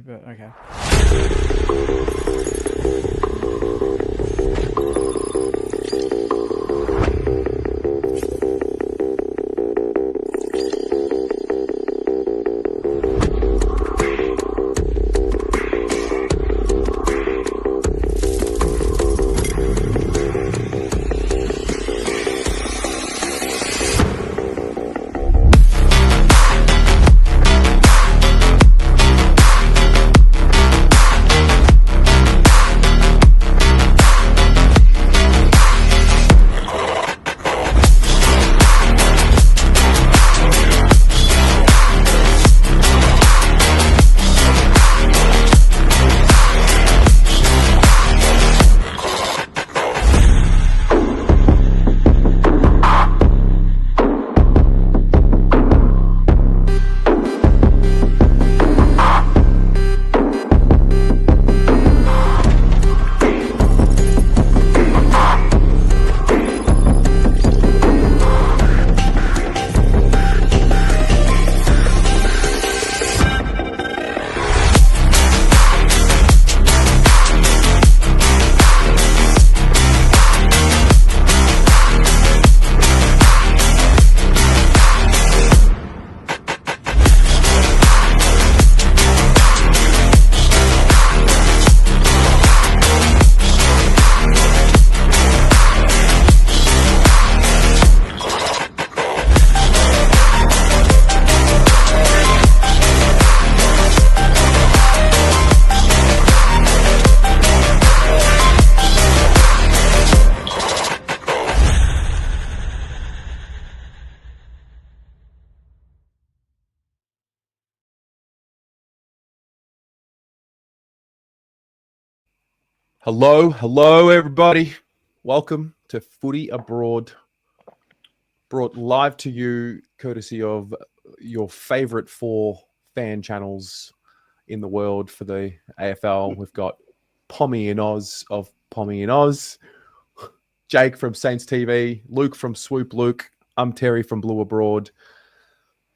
but okay. Hello, everybody. Welcome to Footy Abroad, brought live to you courtesy of your favourite 4 fan channels in the world for the AFL. We've got Pommy in Oz of Pommy in Oz, Jake from Saints TV, Luke from Swoop Luke. I'm Terry from Blue Abroad.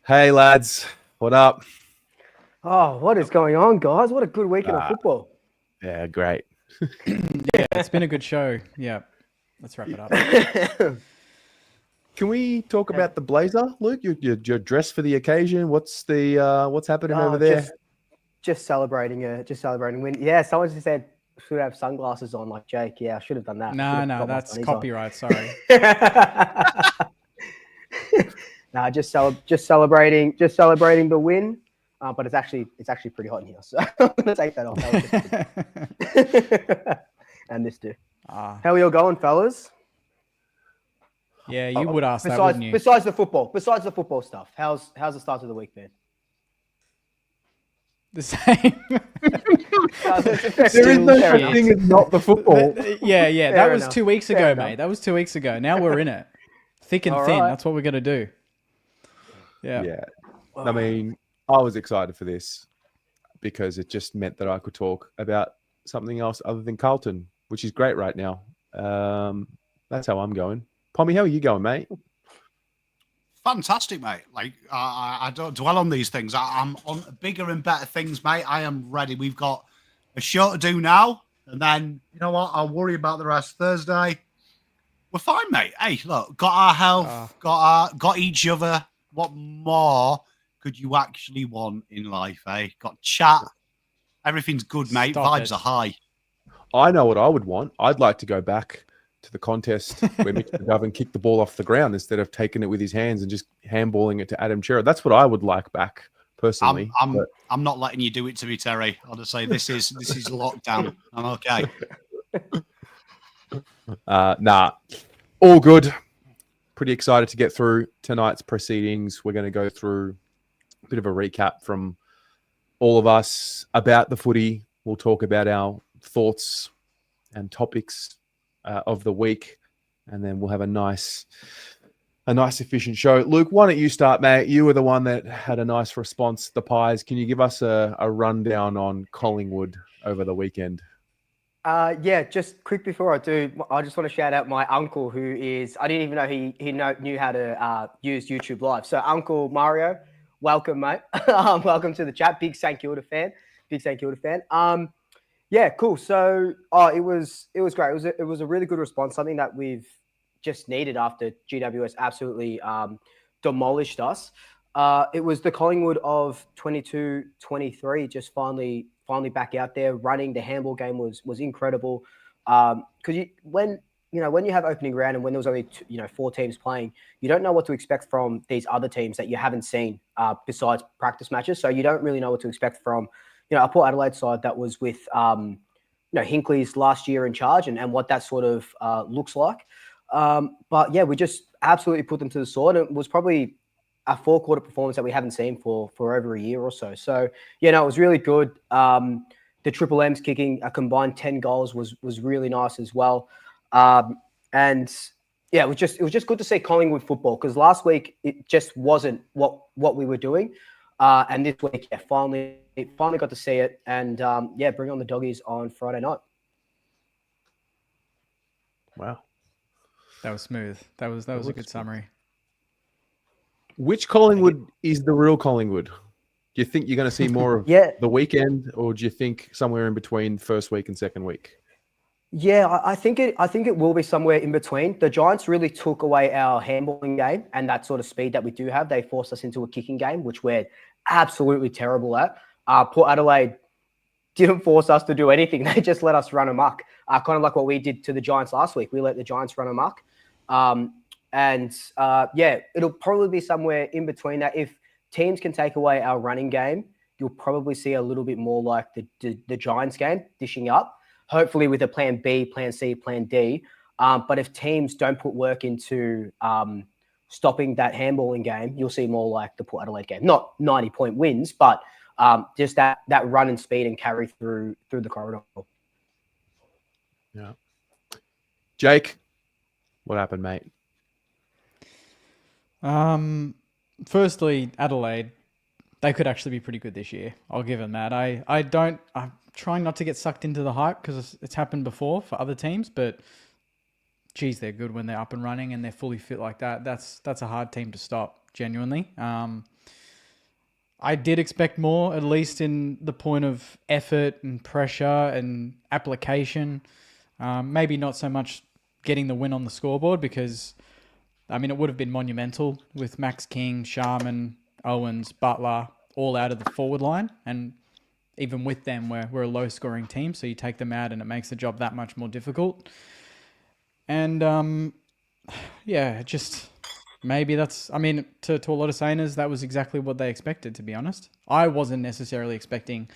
Hey, lads. What up? Oh, what is going on, guys? What a good weekend of football. Yeah, great. Yeah, it's been a good show. Yeah, let's wrap it up. Can we talk about the blazer, Luke? You're dressed for the occasion. What's happening over there? Just celebrating win. Yeah, someone just said should have sunglasses on like Jake. Yeah, I should have done that. No, that's copyright. Sorry. No, just celebrating the win. But it's actually pretty hot in here, so I'm gonna take that off. And this too. How are you all going, fellas? Yeah, you would ask that, wouldn't you? Besides the football stuff, how's the start of the week been? The same. There is no such thing as not the football. Yeah. That was 2 weeks ago, mate. That was 2 weeks ago. Now we're in it, thick and thin. Right. That's what we're gonna do. Yeah. I mean, I was excited for this because it just meant that I could talk about something else other than Carlton, which is great right now. That's how I'm going. Pommy, how are you going, mate? Fantastic, mate. Like, I don't dwell on these things. I'm on bigger and better things, mate. I am ready. We've got a show to do now, and then, you know what? I'll worry about the rest Thursday. We're fine, mate. Hey, look, got our health, got each other. What more could you actually want in life, eh? Got chat. Everything's good, mate. Vibes are high. I know what I would want. I'd like to go back to the contest where Mitch McGovern kicked the ball off the ground instead of taking it with his hands and just handballing it to Adam Chera. That's what I would like back, personally. I'm not letting you do it to me, Terry. I'll just say this is lockdown. I'm okay. Nah, all good. Pretty excited to get through tonight's proceedings. We're going to go through a bit of a recap from all of us about the footy. We'll talk about our thoughts and topics of the week, and then we'll have a nice efficient show. Luke, why don't you start, mate? You were the one that had a nice response to the Pies. Can you give us a rundown on Collingwood over the weekend? Yeah, just quick before I do, I just want to shout out my uncle who is, I didn't even know he knew how to use YouTube Live. So Uncle Mario, welcome, mate. Welcome to the chat. Big St Kilda fan. big St Kilda fan. Yeah, cool. So, it was great. It was a really good response. Something that we've just needed after GWS absolutely demolished us. It was the Collingwood of 22-23 just finally back out there running. The handball game was incredible. Because when you have opening round and when there was only 4 teams playing, you don't know what to expect from these other teams that you haven't seen besides practice matches. So you don't really know what to expect from a Port Adelaide side that was with Hinkley's last year in charge and what that sort of looks like. But yeah, we just absolutely put them to the sword. It was probably a 4-quarter performance that we haven't seen for over a year or so. So yeah, no, it was really good. The Triple M's kicking a combined 10 goals was really nice as well. And yeah, it was just good to see Collingwood football because last week it just wasn't what we were doing. And this week, yeah, finally got to see it. And yeah, bring on the doggies on Friday night. Wow. That was smooth. That was a good summary. Which Collingwood is the real Collingwood? Do you think you're going to see more of the weekend, or do you think somewhere in between first week and second week? Yeah, I think it will be somewhere in between. The Giants really took away our handballing game and that sort of speed that we do have. They forced us into a kicking game, which we're absolutely terrible at. Port Adelaide didn't force us to do anything. They just let us run amok, kind of like what we did to the Giants last week. We let the Giants run amok. Yeah, it'll probably be somewhere in between that. If teams can take away our running game, you'll probably see a little bit more like the Giants game, dishing up, hopefully with a plan B, plan C, plan D. But if teams don't put work into stopping that handballing game, you'll see more like the Port Adelaide game. Not 90-point wins, but just that run and speed and carry through the corridor. Yeah. Jake, what happened, mate? Firstly, Adelaide, they could actually be pretty good this year. I'll give them that. I'm trying not to get sucked into the hype because it's happened before for other teams, but geez, they're good when they're up and running and they're fully fit like that. That's a hard team to stop, genuinely. I did expect more, at least in the point of effort and pressure and application. Maybe not so much getting the win on the scoreboard because, I mean, it would have been monumental with Max King, Sharman, Owens, Butler, all out of the forward line. And even with them, we're a low-scoring team, so you take them out and it makes the job that much more difficult. And, yeah, just maybe that's... I mean, to a lot of Saners, that was exactly what they expected, to be honest. I wasn't necessarily expecting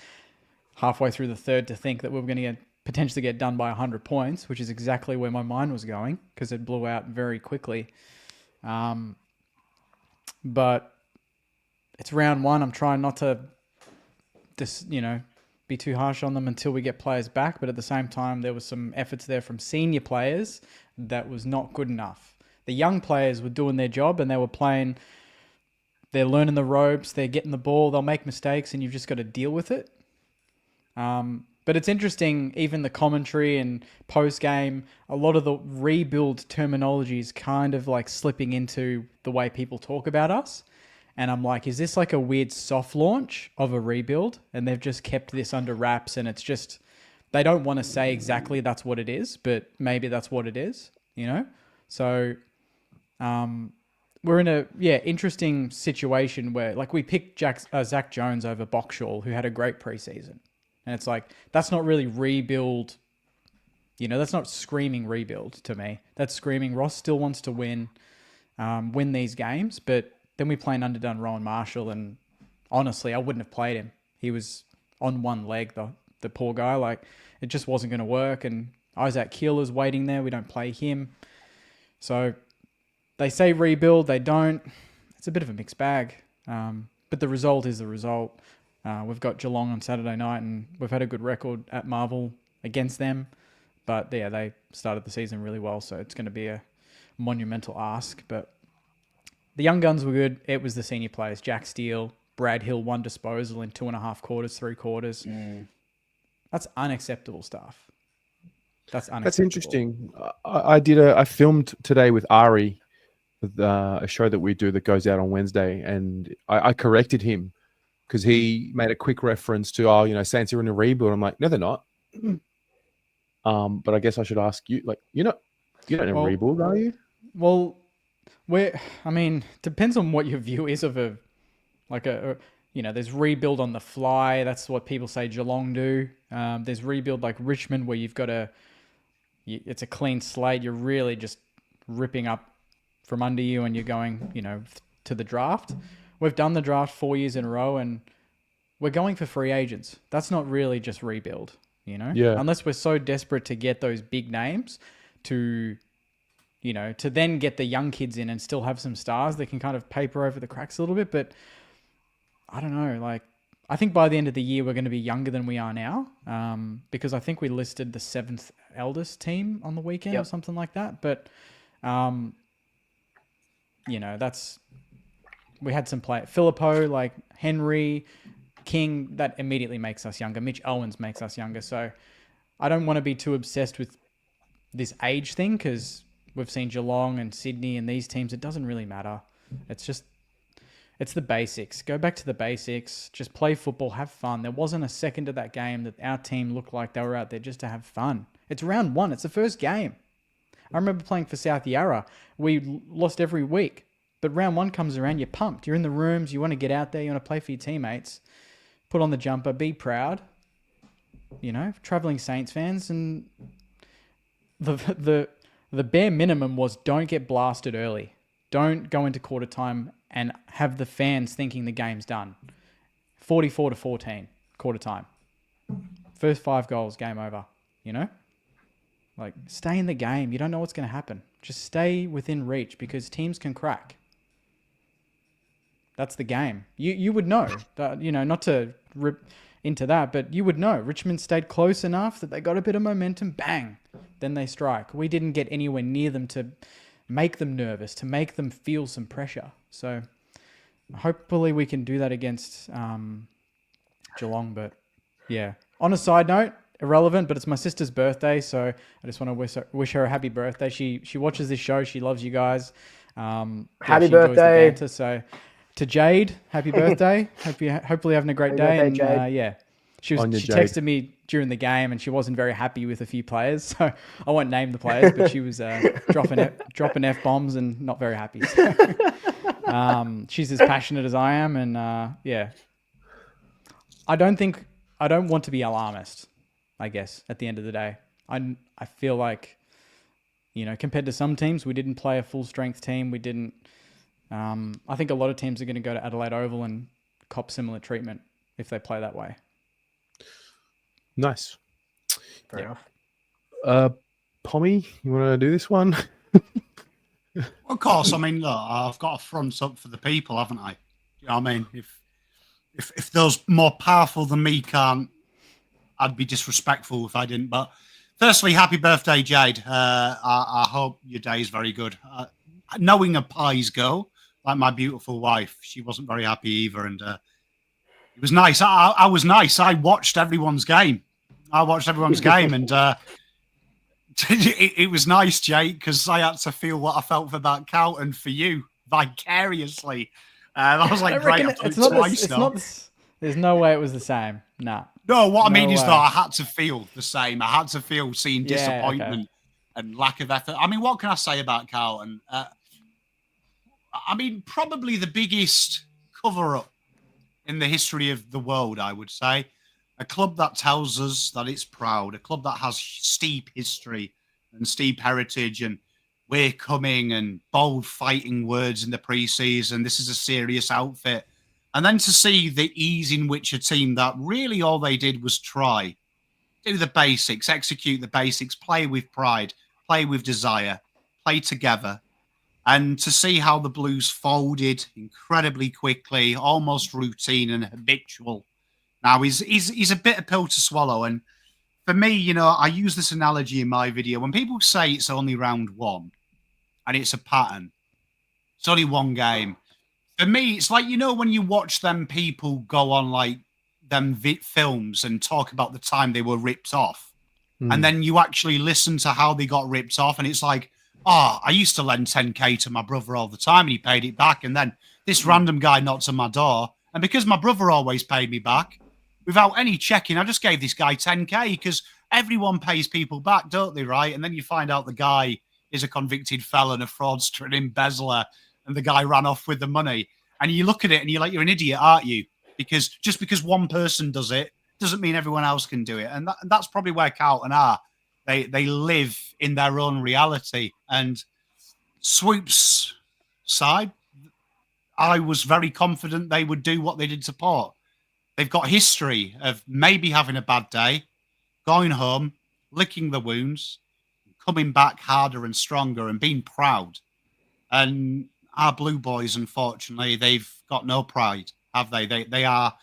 halfway through the third to think that we were going to potentially get done by 100 points, which is exactly where my mind was going because it blew out very quickly. But it's round one. I'm trying not to just, be too harsh on them until we get players back. But at the same time, there was some efforts there from senior players that was not good enough. The young players were doing their job and they were playing. They're learning the ropes. They're getting the ball. They'll make mistakes and you've just got to deal with it. But it's interesting, even the commentary and post-game, a lot of the rebuild terminology is kind of like slipping into the way people talk about us. And I'm like, is this like a weird soft launch of a rebuild? And they've just kept this under wraps and it's just, they don't want to say exactly that's what it is, but maybe that's what it is, So we're in a, interesting situation where like we picked Zach Jones over Boxall, who had a great preseason. And it's like, that's not really rebuild. That's not screaming rebuild to me. That's screaming Ross still wants to win these games. But then we play an underdone Rowan Marshall. And honestly, I wouldn't have played him. He was on one leg, the poor guy. Like, it just wasn't going to work. And Isaac Keeler's waiting there. We don't play him. So they say rebuild. They don't. It's a bit of a mixed bag. But the result is the result. We've got Geelong on Saturday night and we've had a good record at Marvel against them. But yeah, they started the season really well, so it's going to be a monumental ask. But the young guns were good. It was the senior players. Jack Steele, Brad Hill, 1 disposal in 2.5 quarters, 3 quarters. That's unacceptable stuff. That's unacceptable. That's interesting. I filmed today with Ari, a show that we do that goes out on Wednesday, and I corrected him because he made a quick reference to, Saints are in a rebuild. I'm like, no, they're not. But I guess I should ask you, like, you're not in a rebuild, are you? Well, depends on what your view is of there's rebuild on the fly. That's what people say Geelong do. There's rebuild like Richmond, where it's a clean slate. You're really just ripping up from under you and you're going, to the draft. We've done the draft 4 years in a row and we're going for free agents. That's not really just rebuild, Yeah. Unless we're so desperate to get those big names to then get the young kids in and still have some stars that can kind of paper over the cracks a little bit. But I don't know, like, I think by the end of the year, we're going to be younger than we are now, because I think we listed the 7th eldest team on the weekend or something like that. But, we had some play. Filippo, like Henry, King, that immediately makes us younger. Mitch Owens makes us younger. So I don't want to be too obsessed with this age thing, because we've seen Geelong and Sydney and these teams. It doesn't really matter. It's the basics. Go back to the basics. Just play football. Have fun. There wasn't a second of that game that our team looked like they were out there just to have fun. It's round 1. It's the first game. I remember playing for South Yarra. We lost every week. But round 1 comes around, you're pumped. You're in the rooms. You want to get out there. You want to play for your teammates. Put on the jumper. Be proud. Travelling Saints fans. And the bare minimum was don't get blasted early. Don't go into quarter time and have the fans thinking the game's done. 44-14, quarter time. First 5 goals, game over. Like, stay in the game. You don't know what's going to happen. Just stay within reach, because teams can crack. That's the game. You would know, not to rip into that, but you would know. Richmond stayed close enough that they got a bit of momentum. Bang. Then they strike. We didn't get anywhere near them to make them nervous, to make them feel some pressure. So hopefully we can do that against Geelong. But yeah, on a side note, irrelevant, but it's my sister's birthday, so I just want to wish her a happy birthday. She watches this show. She loves you guys. Happy she birthday. enjoys the banter, so to Jade, happy birthday. Hopefully having a great day. Birthday, and Jade. she Jade. texted me during the game and she wasn't very happy with a few players. So I won't name the players, but she was dropping F-bombs and not very happy. So, she's as passionate as I am. And I don't want to be alarmist, I guess, at the end of the day. I feel like, compared to some teams, we didn't play a full strength team. We didn't. I think a lot of teams are going to go to Adelaide Oval and cop similar treatment if they play that way. Nice. Fair enough. Pommy, you want to do this one? Of course. I mean, look, I've got to front up for the people, haven't I? You know what I mean? If those more powerful than me can't, I'd be disrespectful if I didn't. But firstly, happy birthday, Jade. I hope your day is very good. Knowing a Pies girl, like my beautiful wife, she wasn't very happy either. And it was nice. I was nice. I watched everyone's game. And it was nice, Jake, because I had to feel what I felt about Carlton for you vicariously. I was like, great, I've done it twice now. There's no way it was the same. Nah. No, what I mean is way. that I had to feel the same. I had to feel seeing disappointment and lack of effort. I mean, what can I say about Carlton? Probably the biggest cover-up in the history of the world, I would say. A club that tells us that it's proud, a club that has steep history and steep heritage, and we're coming, and bold fighting words in the pre-season. This is a serious outfit. And then to see the ease in which a team that really all they did was try, do the basics, execute the basics, play with pride, play with desire, play together. And to see how the Blues folded incredibly quickly, almost routine and habitual. Now, he's a bitter pill to swallow. And for me, I use this analogy in my video. When people say it's only round 1 and it's a pattern, it's only one game. For me, it's like, when you watch them people go on like them films and talk about the time they were ripped off. And then you actually listen to how they got ripped off. And it's like, I used to lend 10K to my brother all the time and he paid it back. And then this random guy knocked on my door And because my brother always paid me back, without any checking, I just gave this guy 10K because everyone pays people back, don't they, right? And then you find out the guy is a convicted felon, a fraudster, an embezzler, and the guy ran off with the money. And you look at it and you're like, you're an idiot, aren't you? Because just because one person does it doesn't mean everyone else can do it. And that's probably where Carlton are. They live in their own reality. And Swoop's side, I was very confident they would do what they did to Port. They've got history of maybe having a bad day, going home, licking the wounds, coming back harder and stronger and being proud. And our Blue Boys, unfortunately, they've got no pride, have they? They are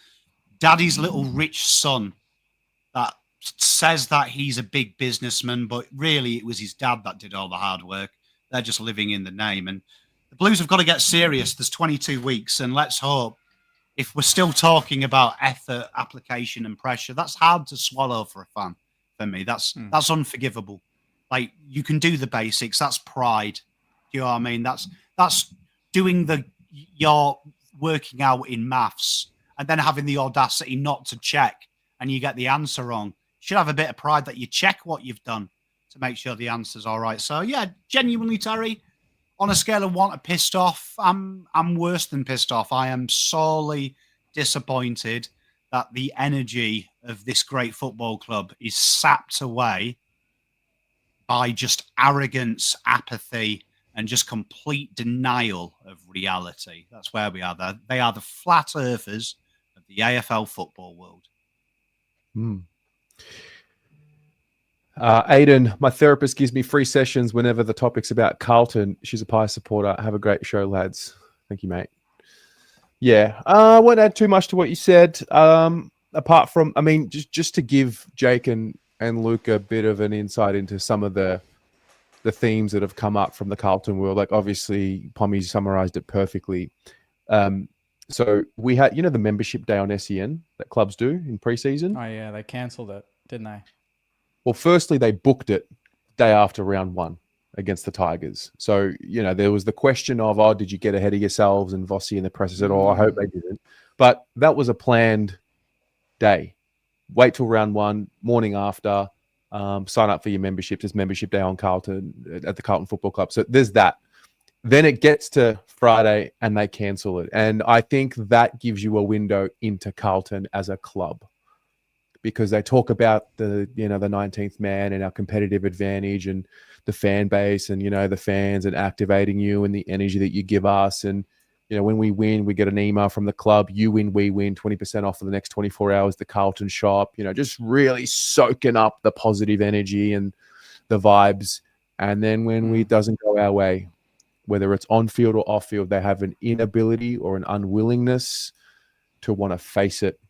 daddy's little rich son that says that he's a big businessman, but really it was his dad that did all the hard work. They're just living in the name. And the Blues have got to get serious. There's 22 weeks, and let's hope, if we're still talking about effort, application, and pressure, that's hard to swallow for a fan. For me, that's unforgivable. Like, you can do the basics. That's pride. Do you know what I mean? That's doing you're working out in maths and then having the audacity not to check and you get the answer wrong. You should have a bit of pride that you check what you've done to make sure the answer's all right. So yeah, genuinely, Terry, on a scale of 1 to pissed off, I'm worse than pissed off. I am sorely disappointed that the energy of this great football club is sapped away by just arrogance, apathy, and just complete denial of reality. That's where we are. They are the flat earthers of the AFL football world. Aidan, my therapist gives me free sessions whenever the topic's about Carlton. She's a Pie supporter. Have a great show, lads. Thank you, mate. Yeah, I won't add too much to what you said. Apart from, I mean, just to give Jake and Luke a bit of an insight into some of the themes that have come up from the Carlton world. Like, obviously, Pommy summarized it perfectly. So we had, the membership day on SEN that clubs do in preseason. Oh, yeah, they cancelled it, didn't they? Well, firstly, they booked it day after round 1 against the Tigers. So, there was the question of, did you get ahead of yourselves? And Vossi and the press said, I hope they didn't. But that was a planned day. Wait till round 1, morning after, sign up for your membership. There's membership day on Carlton at the Carlton Football Club. So there's that. Then it gets to Friday and they cancel it. And I think that gives you a window into Carlton as a club, because they talk about the 19th man and our competitive advantage and the fan base and, the fans and activating you and the energy that you give us. And, when we win, we get an email from the club, you win, we win, 20% off for the next 24 hours, the Carlton shop, just really soaking up the positive energy and the vibes. And then when it doesn't go our way, whether it's on field or off field, they have an inability or an unwillingness to want to face it.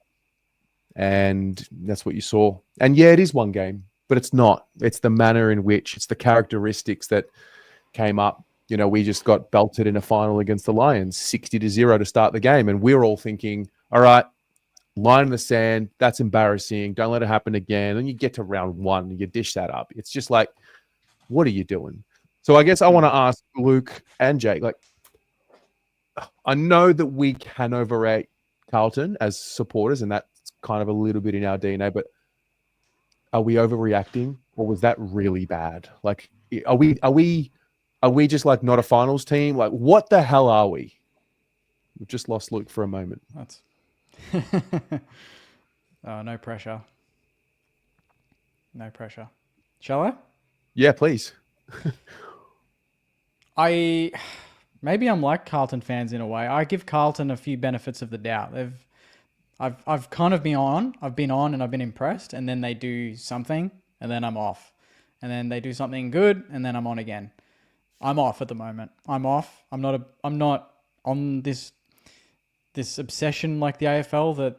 And that's what you saw. And yeah, it is one game, but it's not. It's the manner in which, it's the characteristics that came up. We just got belted in a final against the Lions, 60-0 to start the game. And we're all thinking, all right, line in the sand, that's embarrassing. Don't let it happen again. And you get to round 1 and you dish that up. It's just like, what are you doing? So I guess I want to ask Luke and Jake, I know that we can overrate Carlton as supporters, and that's kind of a little bit in our DNA, but are we overreacting, or was that really bad? Like, are we just like not a finals team? Like, what the hell are we? We've just lost Luke for a moment. That's no pressure. No pressure. Shall I? Yeah, please. Maybe I'm like Carlton fans in a way. I give Carlton a few benefits of the doubt. I've kind of been on. I've been on and I've been impressed, and then they do something, and then I'm off, and then they do something good, and then I'm on again. I'm off at the moment. I'm off. I'm not on this obsession like the AFL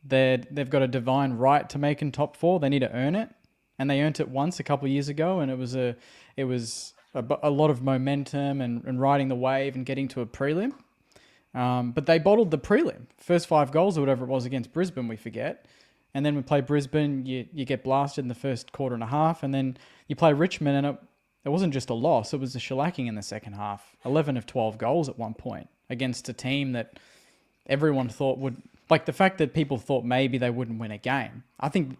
that they've got a divine right to make in top 4. They need to earn it, and they earned it once a couple of years ago, and it was a lot of momentum and riding the wave and getting to a prelim. But they bottled the prelim. First 5 goals or whatever it was against Brisbane, we forget. And then we play Brisbane, you get blasted in the first quarter and a half, and then you play Richmond, and it wasn't just a loss, it was a shellacking in the second half. 11 of 12 goals at one point against a team that everyone thought would, like the fact that people thought maybe they wouldn't win a game. I think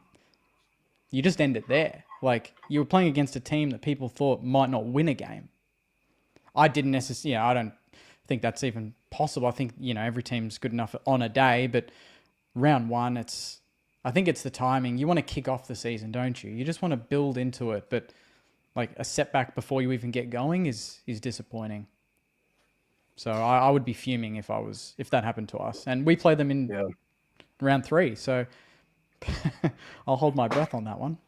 you just end it there. Like you were playing against a team that people thought might not win a game. I didn't necessarily, I don't think that's even possible. I think, every team's good enough on a day, but round one, I think it's the timing. You want to kick off the season, don't you? You just want to build into it, but like a setback before you even get going is disappointing. So I would be fuming if that happened to us. And we play them in round 3, so I'll hold my breath on that one,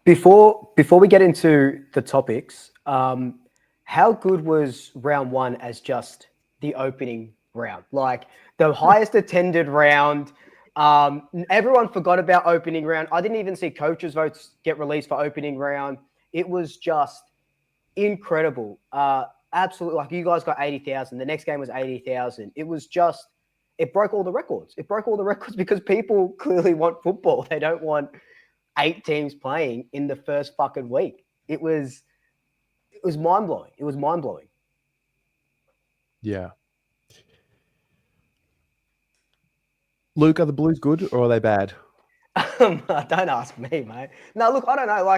Before we get into the topics, how good was round 1 as just the opening round? Like the highest attended round. Everyone forgot about opening round. I didn't even see coaches' votes get released for opening round. It was just incredible. Absolutely. Like you guys got 80,000. The next game was 80,000. It was just, it broke all the records. It broke all the records because people clearly want football. They don't want 8 teams playing in the first fucking week. It was mind-blowing. It was mind-blowing. Yeah. Luke, are the Blues good or are they bad? Don't ask me, mate. No, look, I don't know.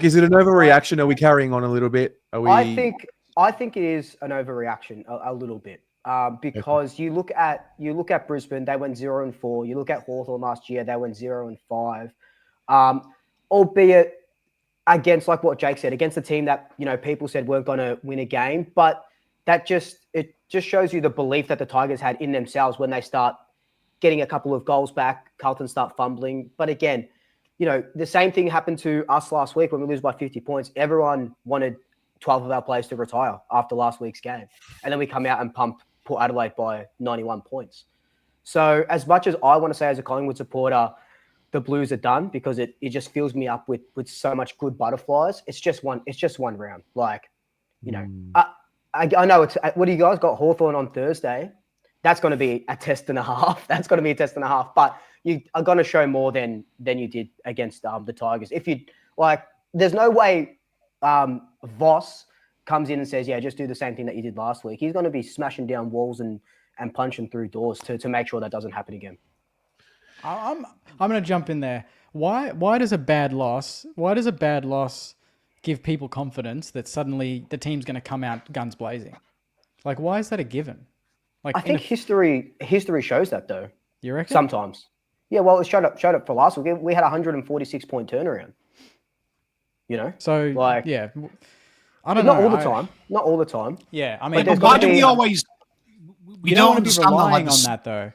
Is it an overreaction? Are we carrying on a little bit? I think it is an overreaction a little bit. Because you look at Brisbane, they went 0-4. You look at Hawthorn last year, they went 0-5. Albeit against, like what Jake said, against a team that people said weren't going to win a game, but it just shows you the belief that the Tigers had in themselves when they start getting a couple of goals back. Carlton start fumbling, but again, the same thing happened to us last week when we lose by 50 points. Everyone wanted 12 of our players to retire after last week's game, and then we come out and pump Port Adelaide by 91 points. So as much as I want to say as a Collingwood supporter, the Blues are done because it just fills me up with so much good butterflies. It's just one round. I know it's, what do you guys got? Hawthorn on Thursday. That's going to be a test and a half. But you are going to show more than you did against the Tigers. If you there's no way Voss comes in and says, yeah, just do the same thing that you did last week. He's going to be smashing down walls and punching through doors to make sure that doesn't happen again. I'm going to jump in there. Why does a bad loss give people confidence that suddenly the team's going to come out guns blazing? Like, why is that a given? Like, I think history shows that though. You reckon? Sometimes. Yeah, well, it showed up for last week. We had a 146-point turnaround. So yeah. I don't know. Not all the time. Yeah, I mean, but why do we always? We you don't want to be understand relying that, on that though.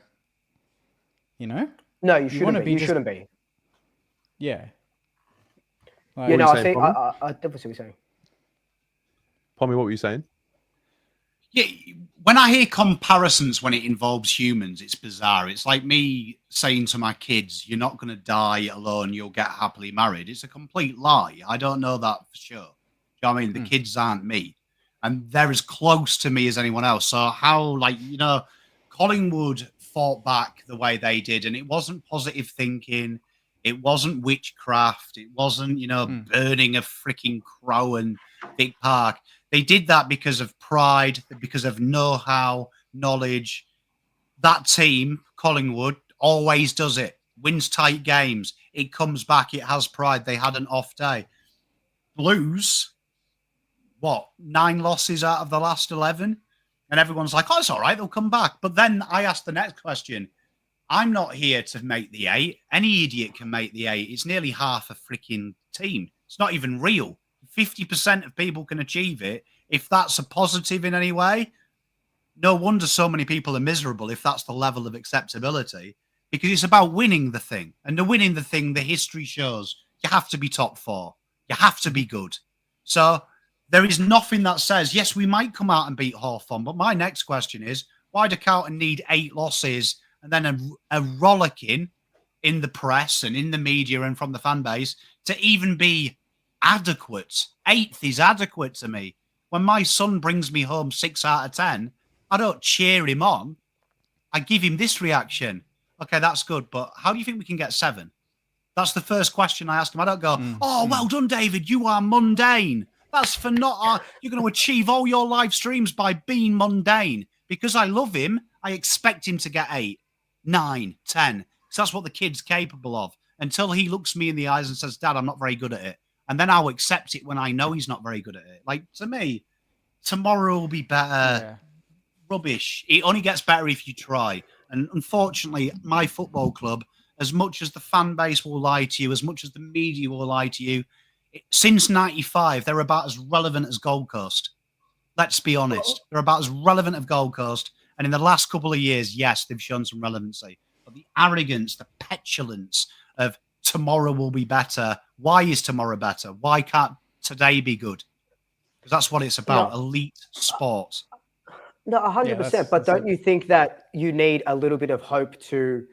No, you shouldn't be. You shouldn't be. Yeah. I think I definitely see what you're saying. Pommy, what were you saying? Yeah, when I hear comparisons when it involves humans, it's bizarre. It's like me saying to my kids, "You're not going to die alone. You'll get happily married." It's a complete lie. I don't know that for sure. You know what I mean? The kids aren't me, and they're as close to me as anyone else. So how, Collingwood fought back the way they did, and it wasn't positive thinking. It wasn't witchcraft. It wasn't, burning a freaking crow and Vic Park. They did that because of pride, because of know-how, knowledge. That team, Collingwood, always does it. Wins tight games. It comes back. It has pride. They had an off day. Blues, 9 losses out of the last 11? And everyone's like, oh, it's all right. They'll come back. But then I asked the next question. I'm not here to make the 8. Any idiot can make the 8. It's nearly half a freaking team. It's not even real. 50% of people can achieve it. If that's a positive in any way, no wonder so many people are miserable if that's the level of acceptability, because it's about winning the thing. And to winning the thing, the history shows you have to be top 4. You have to be good. So there is nothing that says, yes, we might come out and beat Hawthorn. But my next question is, why do Carlton need 8 losses and then a rollicking in the press and in the media and from the fan base to even be adequate? 8th is adequate to me. When my son brings me home 6 out of 10, I don't cheer him on. I give him this reaction. Okay, that's good, but how do you think we can get 7? That's the first question I ask him. I don't go, well done, David. You are mundane. That's for not. You're going to achieve all your live streams by being mundane. Because I love him, I expect him to get 8, 9, 10. Because that's what the kid's capable of. Until he looks me in the eyes and says, Dad, I'm not very good at it. And then I'll accept it when I know he's not very good at it. Like, to me, tomorrow will be better. Yeah. Rubbish. It only gets better if you try. And unfortunately, my football club, as much as the fan base will lie to you, as much as the media will lie to you, since 95, they're about as relevant as Gold Coast. Let's be honest. They're about as relevant as Gold Coast. And in the last couple of years, yes, they've shown some relevancy. But the arrogance, the petulance of tomorrow will be better. Why is tomorrow better? Why can't today be good? Because that's what it's about. Elite sport. No, 100%. But don't you think that you need a little bit of hope to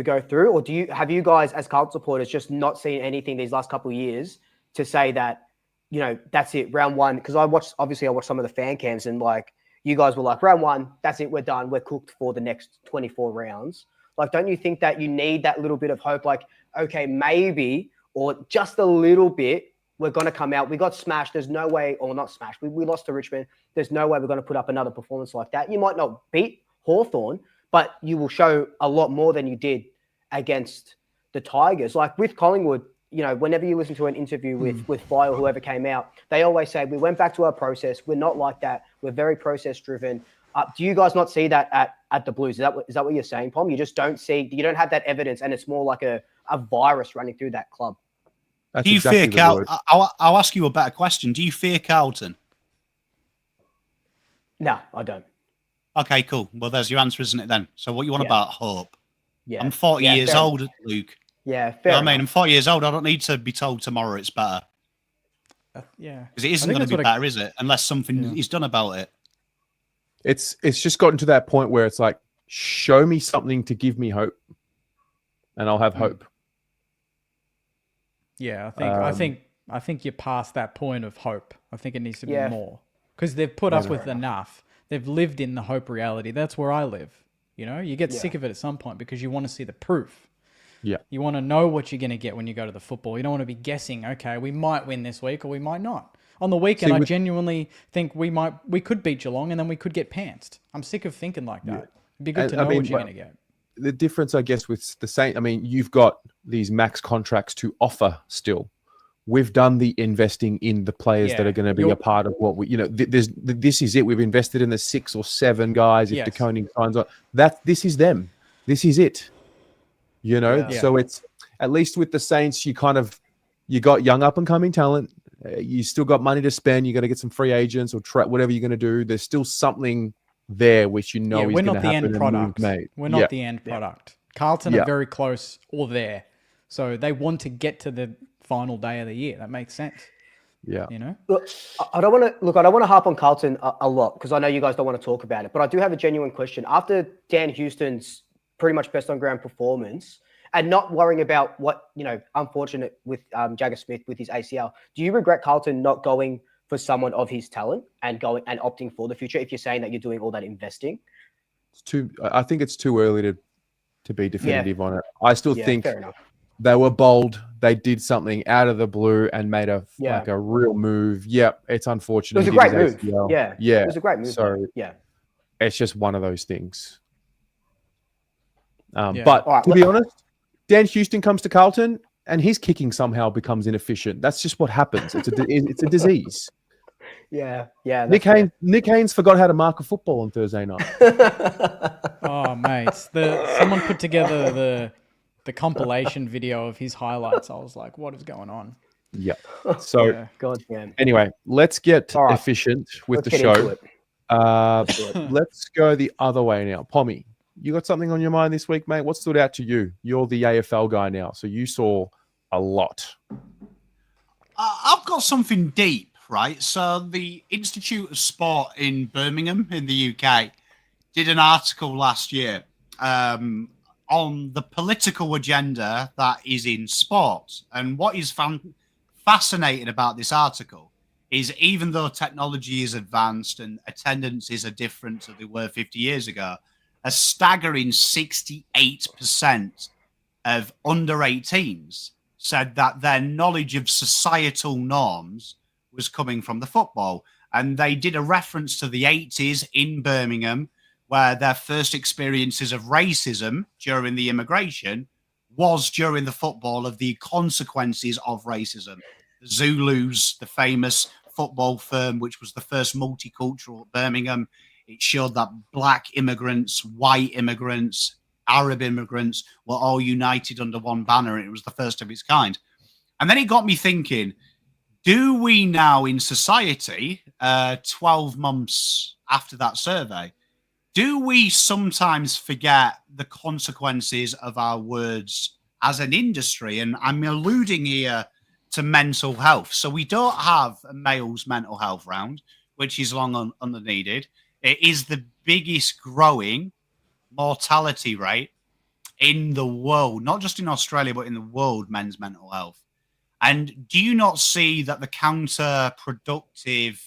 go through? Or have you guys, as Carlton supporters, just not seen anything these last couple of years to say that, that's it, round one? Because I watched some of the fan cams, and like, you guys were like, round one, that's it, we're done, we're cooked for the next 24 rounds. Like, don't you think that you need that little bit of hope? Like, okay, maybe, or just a little bit, we're going to come out. We got smashed. There's no way, or not smashed. We lost to Richmond. There's no way we're going to put up another performance like that. You might not beat Hawthorn, but you will show a lot more than you did against the Tigers. Like with Collingwood, whenever you listen to an interview with Fly or whoever came out, they always say, we went back to our process. We're not like that. We're very process driven. Do you guys not see that at the Blues? Is that what you're saying, Pom? You just don't have that evidence, and it's more like a virus running through that club. That's Do you exactly fear Carlton? I'll ask you a better question. Do you fear Carlton? No, I don't. Okay, cool. Well, there's your answer, isn't it then? So what you want about hope? Yeah. I'm 40 years old, Luke. Yeah, fair I mean, I'm 40 years old. I don't need to be told tomorrow it's better. Yeah. Because it isn't going to be better, is it? Unless something is done about it. It's just gotten to that point where it's like, show me something to give me hope, and I'll have hope. Yeah, I think you're past that point of hope. I think it needs to be more, because they've put up with enough. They've lived in the hope reality. That's where I live. You get sick of it at some point because you want to see the proof. Yeah. You want to know what you're going to get when you go to the football. You don't want to be guessing, okay, we might win this week or we might not. On the weekend, I genuinely think we could beat Geelong and then we could get pantsed. I'm sick of thinking like that. It'd be good to know what you're going to get. The difference, I guess, with the Saints, you've got these max contracts to offer still. We've done the investing in the players that are going to be a part of what we, this is it. We've invested in the 6 or 7 guys. If DeConing signs on, this is them. This is it. So it's, at least with the Saints, you got young up and coming talent. You still got money to spend. You got to get some free agents or whatever you're going to do. There's still something there which is going to happen. We're not the end product. We're not the end product. Carlton are very close or there. So they want to get to the final day of the year. That makes sense. Yeah. Look, I don't want to harp on Carlton a lot because I know you guys don't want to talk about it, but I do have a genuine question. After Dan Houston's pretty much best on ground performance and not worrying about what, unfortunate with Jagger Smith with his ACL, do you regret Carlton not going for someone of his talent and going and opting for the future if you're saying that you're doing all that investing? I think it's too early to be definitive on it. I still think they were bold. They did something out of the blue and made a real move. Yep, it's unfortunate. It was a great move. Yeah. It was a great move. So it's just one of those things. But to be honest, Dan Houston comes to Carlton and his kicking somehow becomes inefficient. That's just what happens. It's a disease. Yeah. Nick Haynes forgot how to mark a football on Thursday night. Oh, mate. Someone put together the compilation video of his highlights. I was like, what is going on? Yeah. So, God damn. Anyway, let's get efficient with the show. Let's go the other way now. Pommy, you got something on your mind this week, mate? What stood out to you? You're the AFL guy now, so you saw a lot. I've got something deep, right? So the Institute of Sport in Birmingham in the UK did an article last year on the political agenda that is in sport. And what is fascinating about this article is even though technology is advanced and attendances are different than they were 50 years ago, a staggering 68% of under 18s said that their knowledge of societal norms was coming from the football. And they did a reference to the 80s in Birmingham, where their first experiences of racism during the immigration was during the football, of the consequences of racism. The Zulus, the famous football firm, which was the first multicultural at Birmingham, it showed that black immigrants, white immigrants, Arab immigrants were all united under one banner, and it was the first of its kind. And then it got me thinking, do we now in society, 12 months after that survey, do we sometimes forget the consequences of our words as an industry? And I'm alluding here to mental health. So we don't have a male's mental health round, which is long underneeded. It is the biggest growing mortality rate in the world, not just in Australia, but in the world, men's mental health. And do you not see that the counterproductive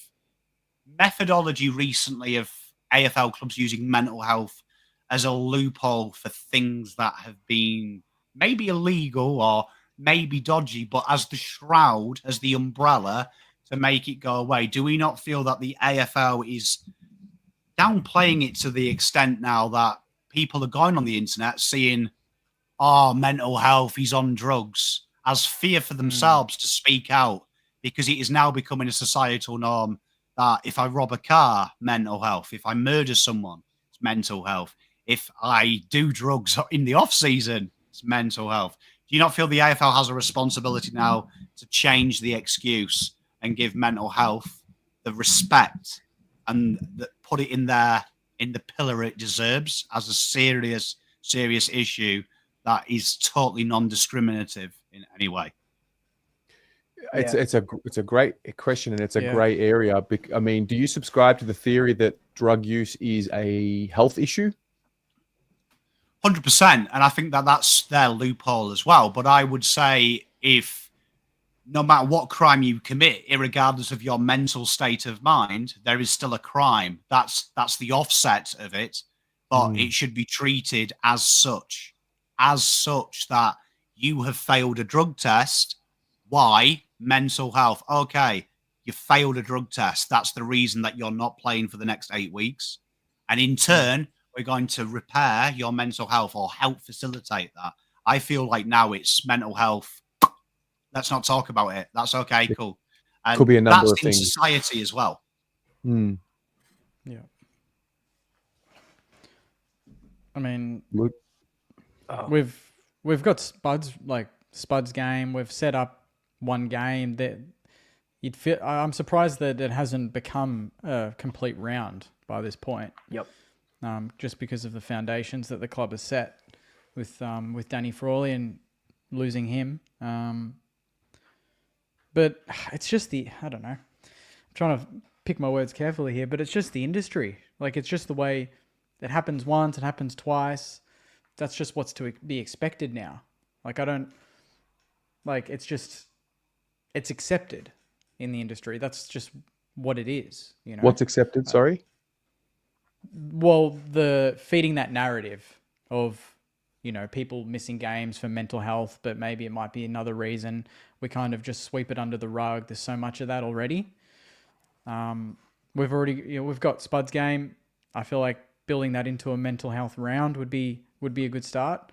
methodology recently of AFL clubs using mental health as a loophole for things that have been maybe illegal or maybe dodgy, but as the shroud, as the umbrella to make it go away? Do we not feel that the AFL is downplaying it to the extent now that people are going on the internet seeing, oh, mental health, he's on drugs, as fear for themselves to speak out, because it is now becoming a societal norm that if I rob a car, mental health. If I murder someone, it's mental health. If I do drugs in the off season, it's mental health. Do you not feel the AFL has a responsibility now to change the excuse and give mental health the respect and put it in there in the pillar it deserves as a serious issue that is totally non-discriminative in any way? It's a great question, and it's a great area. I mean, do you subscribe to the theory that drug use is a health issue? 100%, and I think that that's their loophole as well. But I would say, if no matter what crime you commit, irregardless of your mental state of mind, there is still a crime. That's the offset of it, but it should be treated as such that you have failed a drug test. Why? Mental health. Okay, you failed a drug test. That's the reason that you're not playing for the next 8 weeks. And in turn, we're going to repair your mental health or help facilitate that. I feel like now it's mental health. Let's not talk about it. That's okay, cool. And could be a number of that's in things. Society as well. Yeah. I mean, we've got Spud's game. We've set up one game that you'd feel. I'm surprised that it hasn't become a complete round by this point. Yep. Just because of the foundations that the club has set with Danny Frawley and losing him. But it's just I don't know. I'm trying to pick my words carefully here, but it's just the industry. Like, it's just the way it happens once, it happens twice. That's just what's to be expected now. Like, it's accepted in the industry. That's just what it is. You know, what's accepted? Sorry. Well, the feeding that narrative of, you know, people missing games for mental health, but maybe it might be another reason. We kind of just sweep it under the rug. There's so much of that already. We've got Spud's game. I feel like building that into a mental health round would be a good start.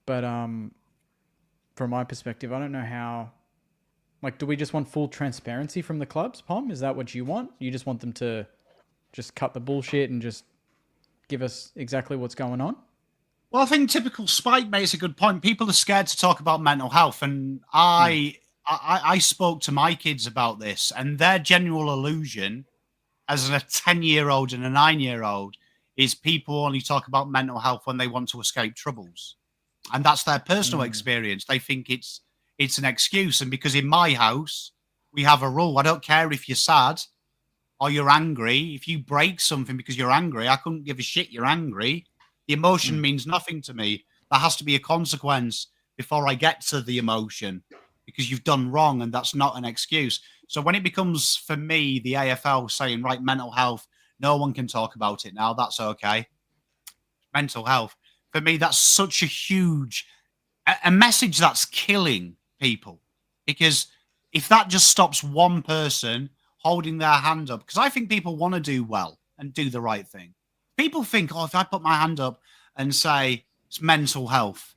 But from my perspective, I don't know how. Like, do we just want full transparency from the clubs, Pom? Is that what you want? You just want them to just cut the bullshit and just give us exactly what's going on? Well, I think typical Spike makes a good point. People are scared to talk about mental health, and I spoke to my kids about this, and their general illusion as a 10-year-old and a 9-year-old is people only talk about mental health when they want to escape troubles, and that's their personal experience. They think it's an excuse, and because in my house we have a rule: I don't care if you're sad or you're angry. If you break something because you're angry, I couldn't give a shit you're angry. The emotion means nothing to me. There has to be a consequence before I get to the emotion, because you've done wrong, and that's not an excuse. So when it becomes, for me, the AFL saying, right, mental health, no one can talk about it now, that's okay. Mental health, for me, that's such a huge, a message that's killing people, because if that just stops one person holding their hand up, because I think people want to do well and do the right thing. People think, oh, if I put my hand up and say it's mental health,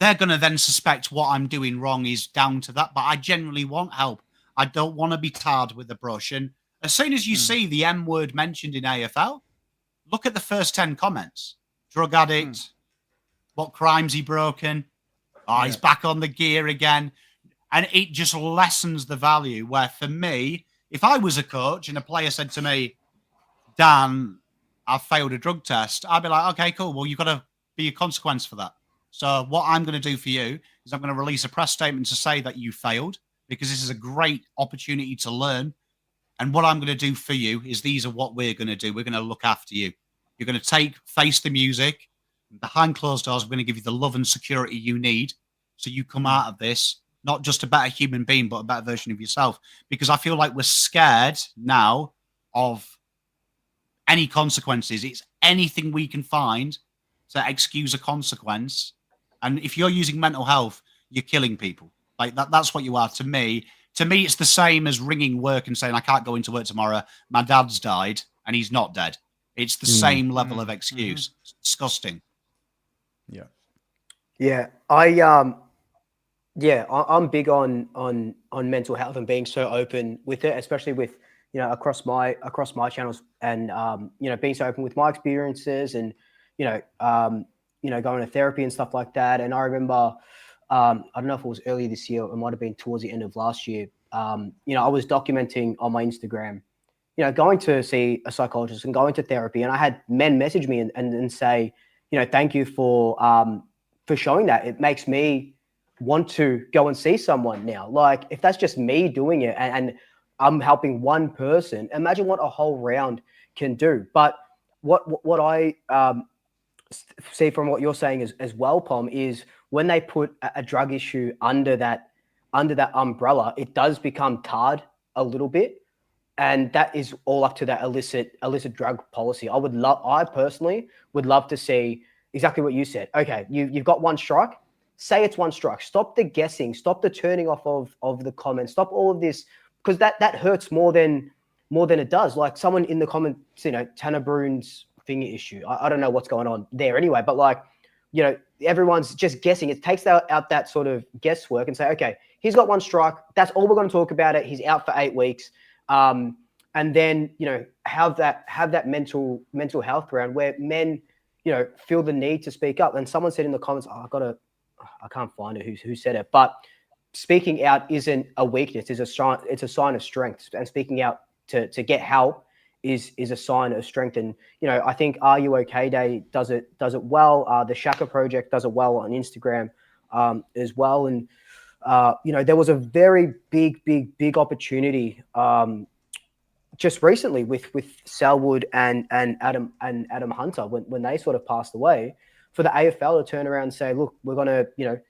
they're going to then suspect what I'm doing wrong is down to that. But I generally want help. I don't want to be tarred with a brush. And as soon as you see the M word mentioned in AFL, look at the first 10 comments. Drug addict, what crimes he broken? Oh, he's back on the gear again. And it just lessens the value. Where for me, if I was a coach and a player said to me, Dan, I've failed a drug test, I'd be like, okay, cool. Well, you've got to be a consequence for that. So what I'm going to do for you is I'm going to release a press statement to say that you failed, because this is a great opportunity to learn. And what I'm going to do for you is these are what we're going to do. We're going to look after you. You're going to face the music. Behind closed doors, we're going to give you the love and security you need so you come out of this not just a better human being, but a better version of yourself. Because I feel like we're scared now of any consequences. It's anything we can find to excuse a consequence. And if you're using mental health, you're killing people. Like that's what you are to me. To me, it's the same as ringing work and saying, I can't go into work tomorrow. My dad's died and he's not dead. It's the same level of excuse. It's disgusting. Yeah. Yeah. I'm big on mental health and being so open with it, especially with, across my channels and, being so open with my experiences and, going to therapy and stuff like that. And I remember, I don't know if it was earlier this year, it might've been towards the end of last year. I was documenting on my Instagram, going to see a psychologist and going to therapy. And I had men message me and say, thank you for showing that. It makes me want to go and see someone now. Like if that's just me doing it and I'm helping one person, imagine what a whole round can do. But what I see from what you're saying as well, Pom, is when they put a drug issue under that umbrella, it does become tarred a little bit. And that is all up to that illicit drug policy. I personally would love to see exactly what you said. Okay, you've got one strike. Say it's one strike. Stop the guessing. Stop the turning off of the comments. Stop all of this, because that hurts more than it does. Like someone in the comments, Tanner Brune's finger issue. I don't know what's going on there anyway, but like, everyone's just guessing. It takes out that sort of guesswork and say, okay, he's got one strike. That's all we're going to talk about it. He's out for 8 weeks. And then, have that mental health round where men, feel the need to speak up. And someone said in the comments, I can't find it who said it, but speaking out isn't a weakness. It's a sign of strength. And speaking out to get help is a sign of strength. And, I think Are You OK Day does it well. The Shaka Project does it well on Instagram as well. And, there was a very big opportunity just recently with Selwood and Adam Hunter when they sort of passed away, for the AFL to turn around and say, look, we're going to,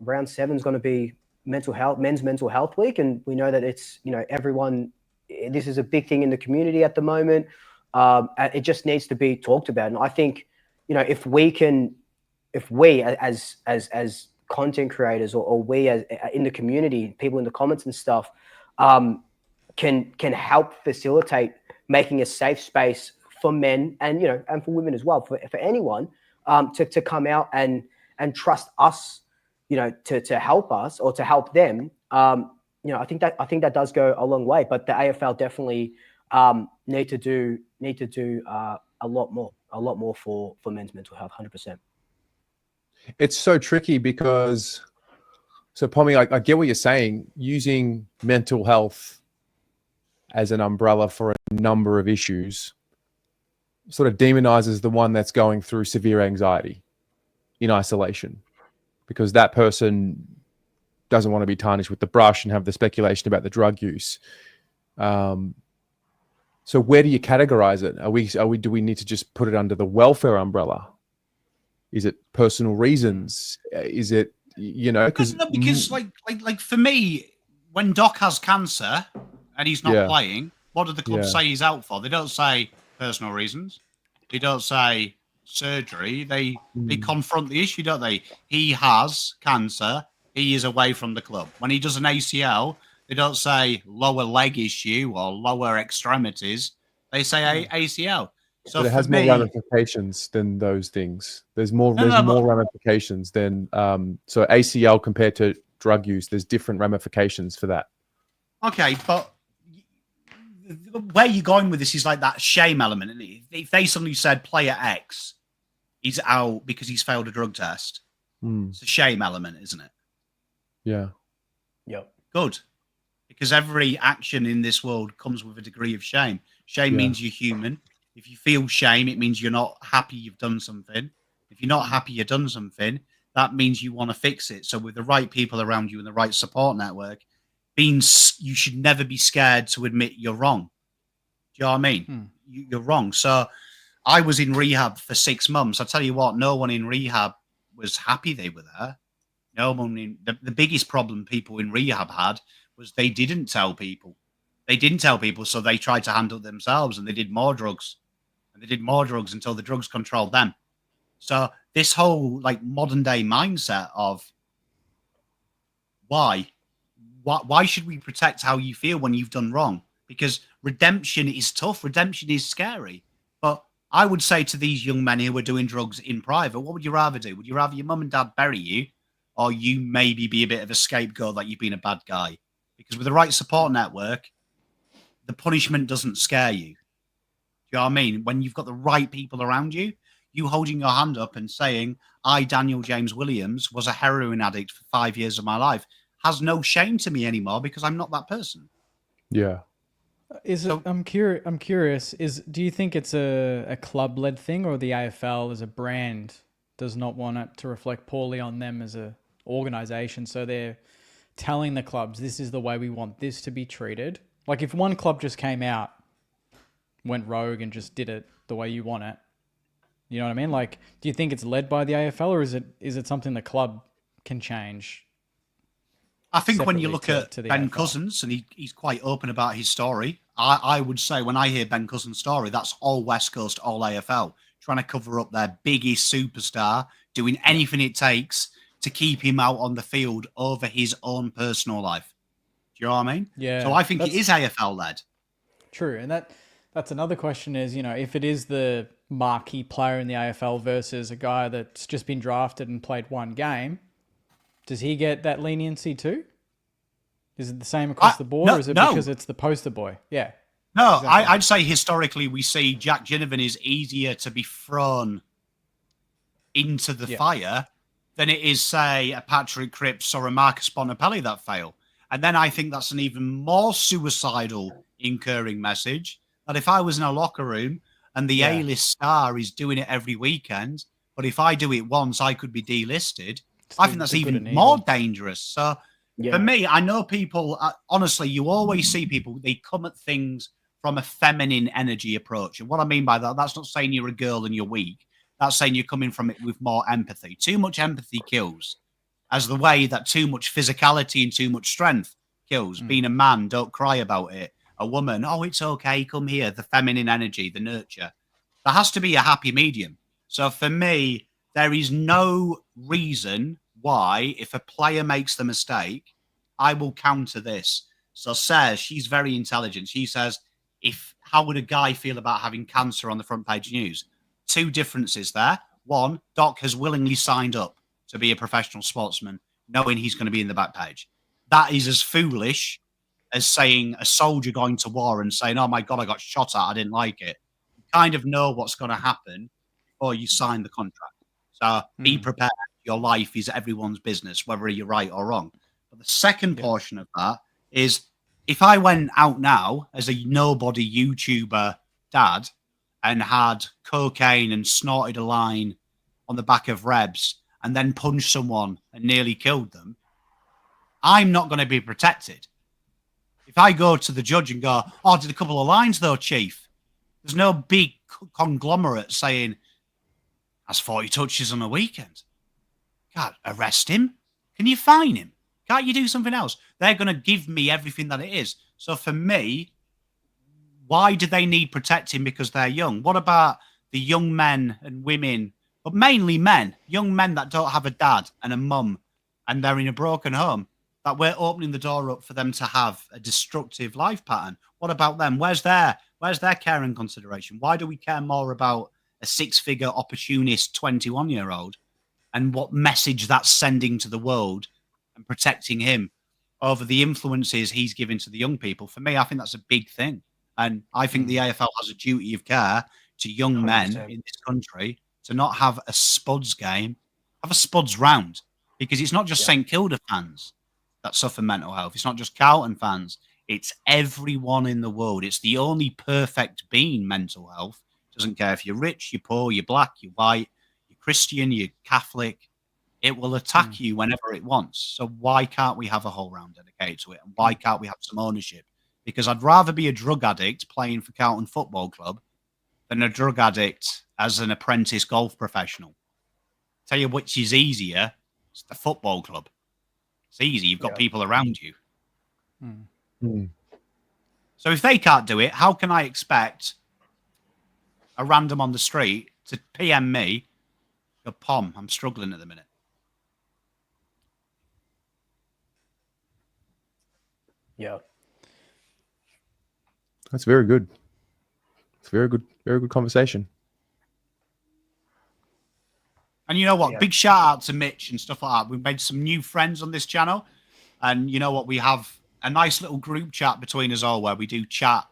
round 7 is going to be men's mental health week. And we know that it's, everyone, this is a big thing in the community at the moment. It just needs to be talked about. And I think, if we as content creators or we as in the community, people in the comments and stuff, can help facilitate making a safe space for men and, and for women as well, for anyone, to come out and trust us, to help us or to help them. I think that does go a long way, but the AFL definitely need to do a lot more for men's mental health. 100%. It's so tricky because, so Pommy, I get what you're saying. Using mental health as an umbrella for a number of issues sort of demonizes the one that's going through severe anxiety in isolation, because that person doesn't want to be tarnished with the brush and have the speculation about the drug use. So where do you categorize it? Do we need to just put it under the welfare umbrella? Is it personal reasons? Is it, because like for me, when Doc has cancer and he's not playing, what do the clubs say he's out for? They don't say personal reasons. They don't say surgery. They confront the issue, don't they? He has cancer. He is away from the club. When he does an ACL, They don't say lower leg issue or lower extremities. They say ACL. So But it for has more me, ramifications than those things. There's more. No, There's no, more ramifications than so ACL compared to drug use. There's different ramifications for that. okay, but where you're going with this is like that shame element. And if they suddenly said player X, he's out because he's failed a drug test, it's a shame element, isn't it? Yeah. Yep. Good. Because every action in this world comes with a degree of shame. Shame means you're human. If you feel shame, it means you're not happy you've done something. If you're not happy you've done something, that means you want to fix it. So with the right people around you and the right support network, you should never be scared to admit you're wrong. Do you know what I mean? You're wrong. So I was in rehab for 6 months. I tell you what, no one in rehab was happy they were there. No one the biggest problem people in rehab had was they didn't tell people. They didn't tell people, so they tried to handle it themselves, and they did more drugs. And they did more drugs until the drugs controlled them. So this whole like modern day mindset of why should we protect how you feel when you've done wrong? Because redemption is tough. Redemption is scary. But I would say to these young men who are doing drugs in private, what would you rather do? Would you rather your mum and dad bury you, or you maybe be a bit of a scapegoat that you've been a bad guy? Because with the right support network, the punishment doesn't scare you. Do you know what I mean? When you've got the right people around you, you holding your hand up and saying, I, Daniel James Williams, was a heroin addict for 5 years of my life, has no shame to me anymore because I'm not that person. Yeah. I'm curious. Do you think it's a club led thing, or the AFL as a brand does not want it to reflect poorly on them as a organization? So they're telling the clubs, this is the way we want this to be treated. Like if one club just came out, went rogue and just did it the way you want it, you know what I mean? Like, do you think it's led by the AFL, or is it something the club can change? I think when you look at the Ben AFL. Cousins, and he's quite open about his story, I would say when I hear Ben Cousins' story, that's all West Coast, all AFL, trying to cover up their biggest superstar, doing anything it takes to keep him out on the field over his own personal life. Do you know what I mean? Yeah. So I think it is AFL led. True. And that's another question is, if it is the marquee player in the AFL versus a guy that's just been drafted and played one game, does he get that leniency too? Is it the same across the board, or is it because it's the poster boy? Yeah. No, exactly. I'd say historically we see Jack Ginnivan is easier to be thrown into the fire than it is, say, a Patrick Cripps or a Marcus Bonapelli that fail. And then I think that's an even more suicidal incurring message that if I was in a locker room and the A-list star is doing it every weekend, but if I do it once, I could be delisted. I think that's even more dangerous. So for me, I know people, honestly, you always see people, they come at things from a feminine energy approach. And what I mean by that, that's not saying you're a girl and you're weak. That's saying you're coming from it with more empathy. Too much empathy kills, as the way that too much physicality and too much strength kills. Being a man, don't cry about it. A woman, oh, it's okay, come here. The feminine energy, the nurture. There has to be a happy medium. So for me, there is no reason why, if a player makes the mistake, I will counter this. So says, she's very intelligent. She says, how would a guy feel about having cancer on the front page news? Two differences there. One, Doc has willingly signed up to be a professional sportsman, knowing he's going to be in the back page. That is as foolish as saying a soldier going to war and saying, oh my God, I got shot at, I didn't like it. You kind of know what's going to happen before you sign the contract. So be prepared. Your life is everyone's business, whether you're right or wrong. But the second portion of that is, if I went out now as a nobody YouTuber dad and had cocaine and snorted a line on the back of Rebs and then punched someone and nearly killed them, I'm not going to be protected. If I go to the judge and go, oh, I did a couple of lines though, Chief, there's no big conglomerate saying, that's 40 touches on a weekend. Can't arrest him. Can you fine him? Can't you do something else? They're going to give me everything that it is. So for me, why do they need protecting because they're young? What about the young men and women, but mainly men, young men that don't have a dad and a mum and they're in a broken home? that we're opening the door up for them to have a destructive life pattern. What about them? Where's their care and consideration? Why do we care more about a 6-figure opportunist 21-year-old and what message that's sending to the world and protecting him over the influences he's giving to the young people? For me, I think that's a big thing. And I think the AFL has a duty of care to young men 100%. in this country to not have a Spuds game, have a Spuds round, because it's not just St Kilda fans that suffer mental health. It's not just Carlton fans. It's everyone in the world. It's the only perfect being mental health. Doesn't care if you're rich, you're poor, you're black, you're white, you're Christian, you're Catholic. It will attack you whenever it wants. So why can't we have a whole round dedicated to it? And why can't we have some ownership? Because I'd rather be a drug addict playing for Carlton Football Club than a drug addict as an apprentice golf professional. Tell you which is easier. It's the football club. It's easy. You've got people around you. So if they can't do it, how can I expect a random on the street to PM me, go, Pom, I'm struggling at the minute? Yeah. That's very good. It's very good conversation. And you know what? Yeah. Big shout out to Mitch and stuff like that. We've made some new friends on this channel. And you know what? We have a nice little group chat between us all where we do chat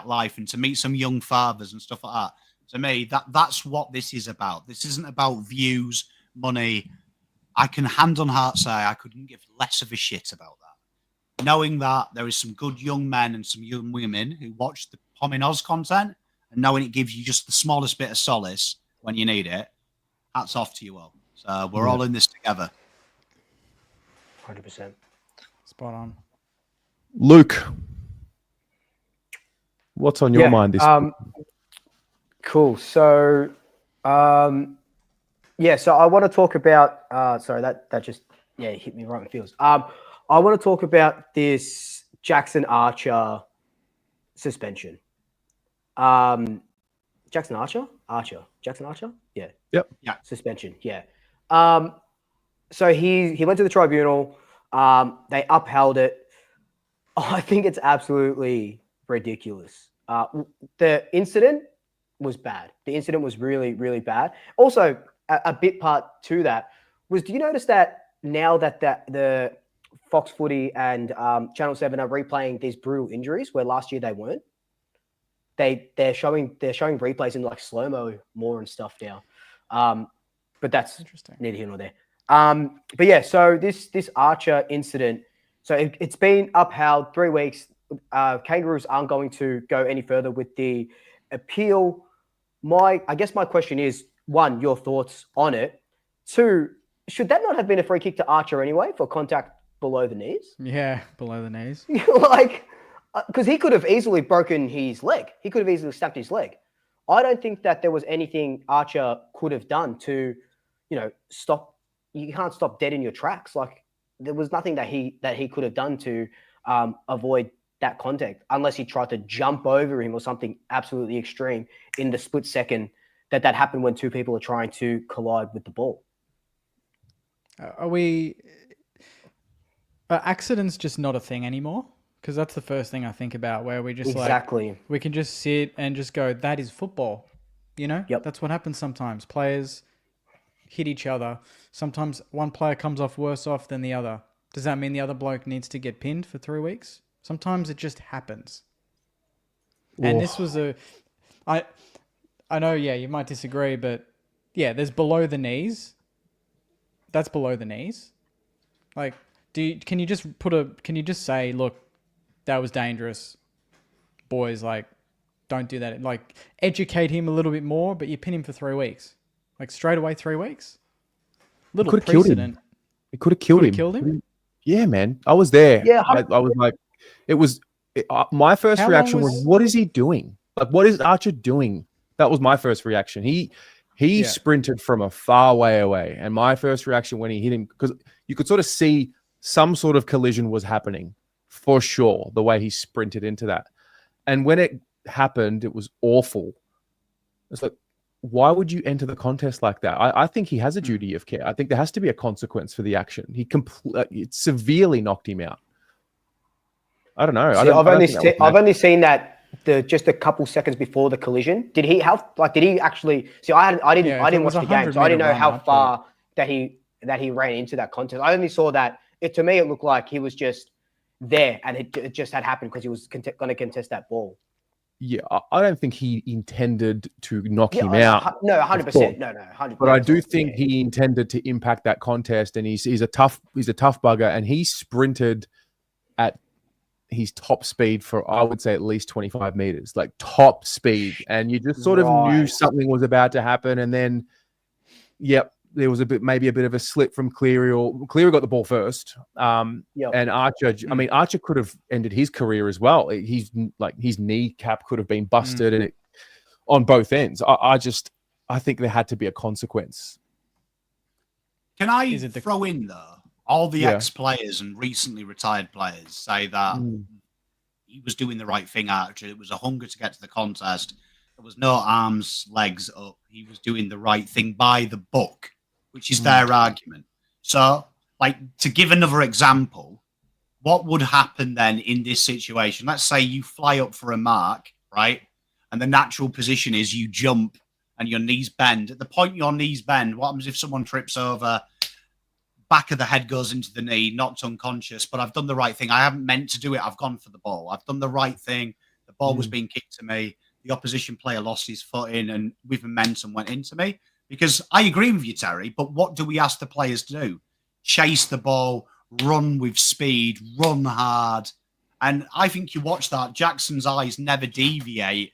life and to meet some young fathers and stuff like that. To me, that's what this is about. This isn't about views, money. I can hand on heart say I couldn't give less of a shit about that. Knowing that there is some good young men and some young women who watch the Pom in Oz content and knowing it gives you just the smallest bit of solace when you need it, hats off to you all. So we're all in this together. 100%. Spot on. Luke, what's on your mind this week? Cool. So, so I want to talk about. Sorry, that just hit me right in the feels. I want to talk about this Jackson Archer suspension. Jackson Archer, Jackson Archer, yeah. Suspension, yeah. So he went to the tribunal. They upheld it. I think it's absolutely ridiculous. The incident was bad. The incident was really, really bad. Also, a bit part to that was, do you notice that now that the Fox Footy and Channel 7 are replaying these brutal injuries where last year they weren't? They're showing replays in like slow-mo more and stuff now. But that's interesting. Neither here nor there. But yeah, so this Archer incident, so it's been upheld 3 weeks. Kangaroos aren't going to go any further with the appeal. I guess my question is, 1, your thoughts on it. 2, should that not have been a free kick to Archer anyway for contact below the knees? Yeah, below the knees. Like, because he could have easily broken his leg. He could have easily snapped his leg. I don't think that there was anything Archer could have done to, stop. You can't stop dead in your tracks. Like, there was nothing that he could have done to avoid that contact, unless he tried to jump over him or something absolutely extreme in the split second that happened when 2 people are trying to collide with the ball. Are accidents just not a thing anymore? Because that's the first thing I think about, where we just we can just sit and just go, that is football. Yep. That's what happens sometimes. Players hit each other. Sometimes one player comes off worse off than the other. Does that mean the other bloke needs to get pinned for 3 weeks? Sometimes it just happens. And this was I know, you might disagree, but there's below the knees. That's below the knees. Like, can you just say, look, that was dangerous. Boys, like, don't do that. Like, educate him a little bit more, but you pin him for 3 weeks. Like, straight away 3 weeks? Little precedent. It could have killed him. Killed him? Yeah, man. I was there. Yeah, I was like, my first reaction was, what is he doing? Like, what is Archer doing? That was my first reaction. He sprinted from a far way away. And my first reaction when he hit him, because you could sort of see some sort of collision was happening for sure, the way he sprinted into that. And when it happened, it was awful. It's like, why would you enter the contest like that? I think he has a duty of care. I think there has to be a consequence for the action. He it severely knocked him out. I don't know. I've only seen that just a couple seconds before the collision. Did he actually see? I didn't watch the game, so I didn't know how far that he ran into that contest. I only saw that. To me, it looked like he was just there, and it just had happened because he was going to contest that ball. Yeah, I don't think he intended to knock him out. No, 100%. No, 100%. But I do think he intended to impact that contest, and he's a tough bugger, and he sprinted at his top speed for, I would say, at least 25 meters, like top speed, and you just sort of knew something was about to happen, and then, yep. There was maybe a bit of a slip from Cleary, or Cleary got the ball first. And Archer, I mean, Archer could have ended his career as well. He's like, his kneecap could have been busted and on both ends. I think there had to be a consequence. Can I throw in though? All the ex-players and recently retired players say that he was doing the right thing, Archer. It was a hunger to get to the contest. There was no arms, legs up. He was doing the right thing by the book, which is their argument. So, like, to give another example, what would happen then in this situation? Let's say you fly up for a mark, right? And the natural position is you jump and your knees bend. At the point your knees bend, what happens if someone trips over, back of the head goes into the knee, knocked unconscious, but I've done the right thing. I haven't meant to do it. I've gone for the ball. I've done the right thing. The ball was being kicked to me. The opposition player lost his foot in and with momentum went into me. Because I agree with you, Terry, but what do we ask the players to do? Chase the ball, run with speed, run hard. And I think you watch that, Jackson's eyes never deviate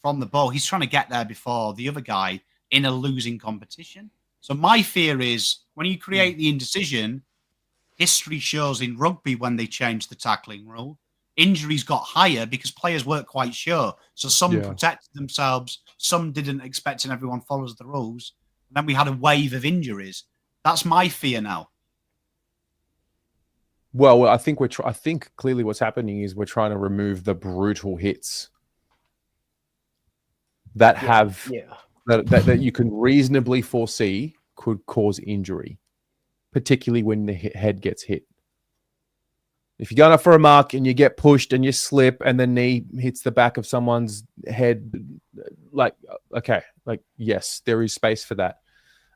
from the ball. He's trying to get there before the other guy in a losing competition. So my fear is when you create the indecision, history shows in rugby when they changed the tackling rule, injuries got higher because players weren't quite sure. So some protected themselves, some didn't, expecting everyone follows the rules. And then we had a wave of injuries. That's my fear now. Well, I think I think clearly what's happening is we're trying to remove the brutal hits that that you can reasonably foresee could cause injury, particularly when the head gets hit. If you're going up for a mark and you get pushed and you slip and the knee hits the back of someone's head, yes, there is space for that.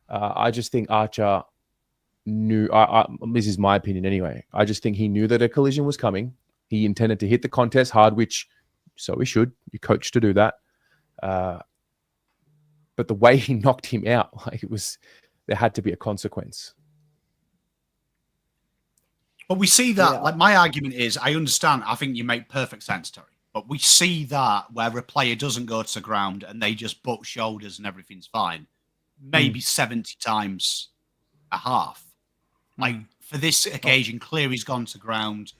I just think Archer knew, this is my opinion anyway, I just think he knew that a collision was coming. He intended to hit the contest hard, which so he should. You coach to do that. But the way he knocked him out, there had to be a consequence. But we see that, like my argument is, I understand, I think you make perfect sense, Terry. But we see that where a player doesn't go to the ground and they just butt shoulders and everything's fine. Maybe 70 times a half. Like for this occasion, Cleary's gone to ground.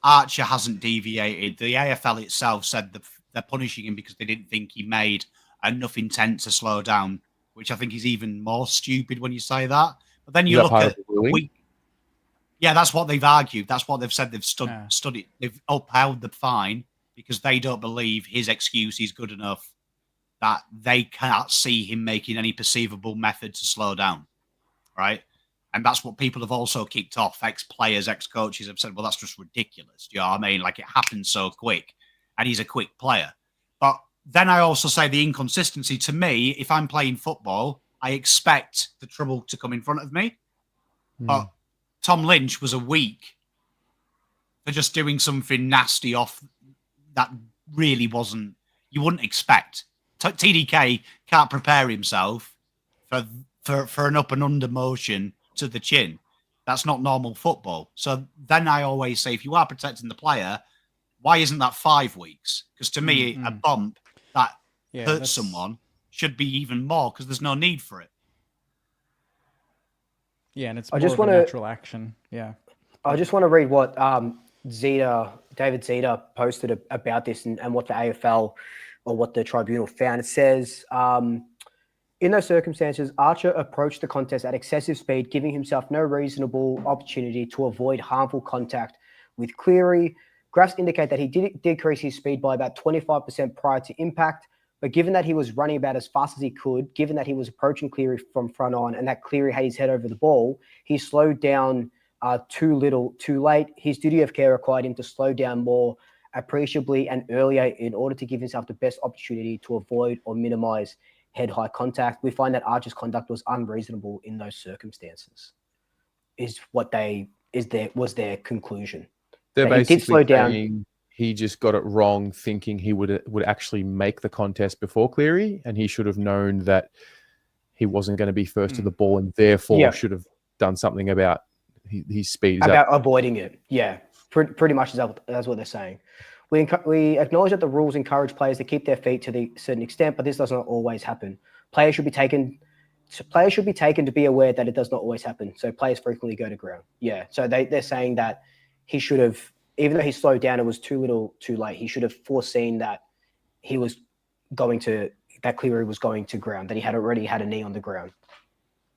Archer hasn't deviated. The AFL itself said they're punishing him because they didn't think he made enough intent to slow down, which I think is even more stupid when you say that. But then you look at that's what they've argued. That's what they've said. They've studied. They've upheld the fine because they don't believe his excuse is good enough, that they cannot see him making any perceivable method to slow down, right? And that's what people have also kicked off. Ex-players, ex-coaches have said, well, that's just ridiculous. Do you know what I mean? Like, it happens so quick, and he's a quick player. But then I also say the inconsistency. To me, if I'm playing football, I expect the trouble to come in front of me. But Tom Lynch was a week for just doing something nasty off that really wasn't, you wouldn't expect. TDK can't prepare himself for an up and under motion to the chin. That's not normal football. So then I always say, if you are protecting the player, why isn't that 5 weeks? Because to me, a bump that hurts someone should be even more because there's no need for it. Yeah, and it's more of a natural action. Yeah. I just want to read what David Zeta posted about this and what the AFL or what the tribunal found. It says, in those circumstances, Archer approached the contest at excessive speed, giving himself no reasonable opportunity to avoid harmful contact with Cleary. Graphs indicate that he did decrease his speed by about 25% prior to impact, But given that he was running about as fast as he could, given that he was approaching Cleary from front on, and that Cleary had his head over the ball, he slowed down too little, too late. His duty of care required him to slow down more appreciably and earlier in order to give himself the best opportunity to avoid or minimize head-high contact. We find that Archer's conduct was unreasonable in those circumstances. Was their conclusion. They're He basically did slow down. saying he just got it wrong, thinking he would actually make the contest before Cleary, and he should have known that he wasn't going to be first to the ball, and therefore should have done something about his speed. About avoiding it. Yeah, pretty much that's what they're saying. We acknowledge that the rules encourage players to keep their feet to a certain extent, but this does not always happen. Players should be taken to be aware that it does not always happen. So players frequently go to ground. Yeah. So they're saying that he should have, even though he slowed down, it was too little, too late. He should have foreseen that that Cleary was going to ground, that he had already had a knee on the ground,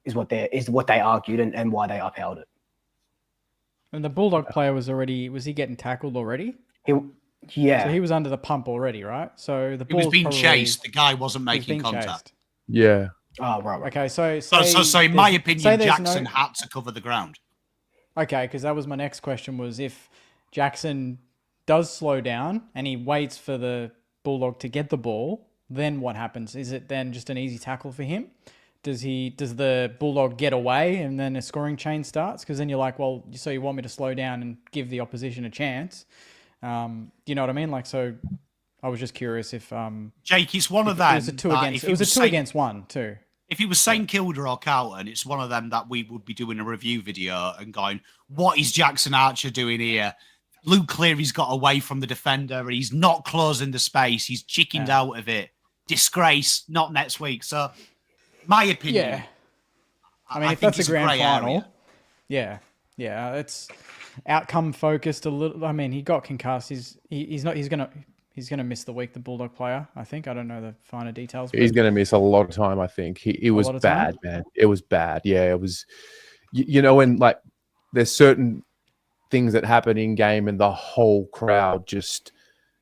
is what they argued and why they upheld it. And the Bulldog player was he getting tackled already? Yeah. So he was under the pump already, right? So he was being chased. The guy wasn't making contact. Chased. Yeah. Oh, right. Okay, so in my opinion, Jackson had to cover the ground. Okay, because that was my next question, was if Jackson does slow down and he waits for the Bulldog to get the ball, then what happens? Is it then just an easy tackle for him? Does the Bulldog get away and then a scoring chain starts? Because then you're like, well, so you want me to slow down and give the opposition a chance? You know what I mean? Like, so I was just curious if Jake, it's one of them. It was a two against one too. If it was St Kilda or Carlton, it's one of them that we would be doing a review video and going, what is Jackson Archer doing here? Luke Cleary's got away from the defender and he's not closing the space. He's chickened out of it. Disgrace, not next week. So, my opinion. Yeah. I mean, if that's a grand final, area. Yeah, it's outcome focused a little. I mean, he got concussed. He's gonna miss the week. The Bulldog player, I think. I don't know the finer details. He's gonna miss a lot of time. I think it was bad, man. It was bad. Yeah, it was. When like there's certain things that happen in game, and the whole crowd just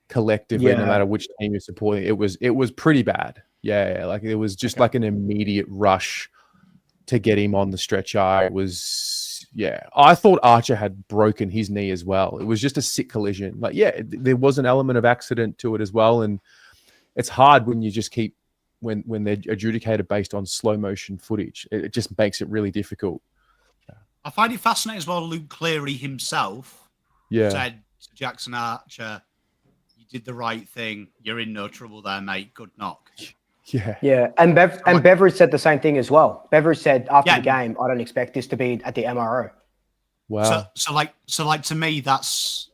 collectively, no matter which team you're supporting, it was pretty bad. Yeah, like it was just like an immediate rush to get him on the stretcher. It was, I thought Archer had broken his knee as well. It was just a sick collision. Like, there was an element of accident to it as well. And it's hard when you just keep, when they're adjudicated based on slow motion footage. It just makes it really difficult. I find it fascinating as well. Luke Cleary himself said to Jackson Archer, you did the right thing. You're in no trouble there, mate. Good knock. Yeah. And Beveridge said the same thing as well. Beveridge said after the game, I don't expect this to be at the MRO. Wow. So to me, that's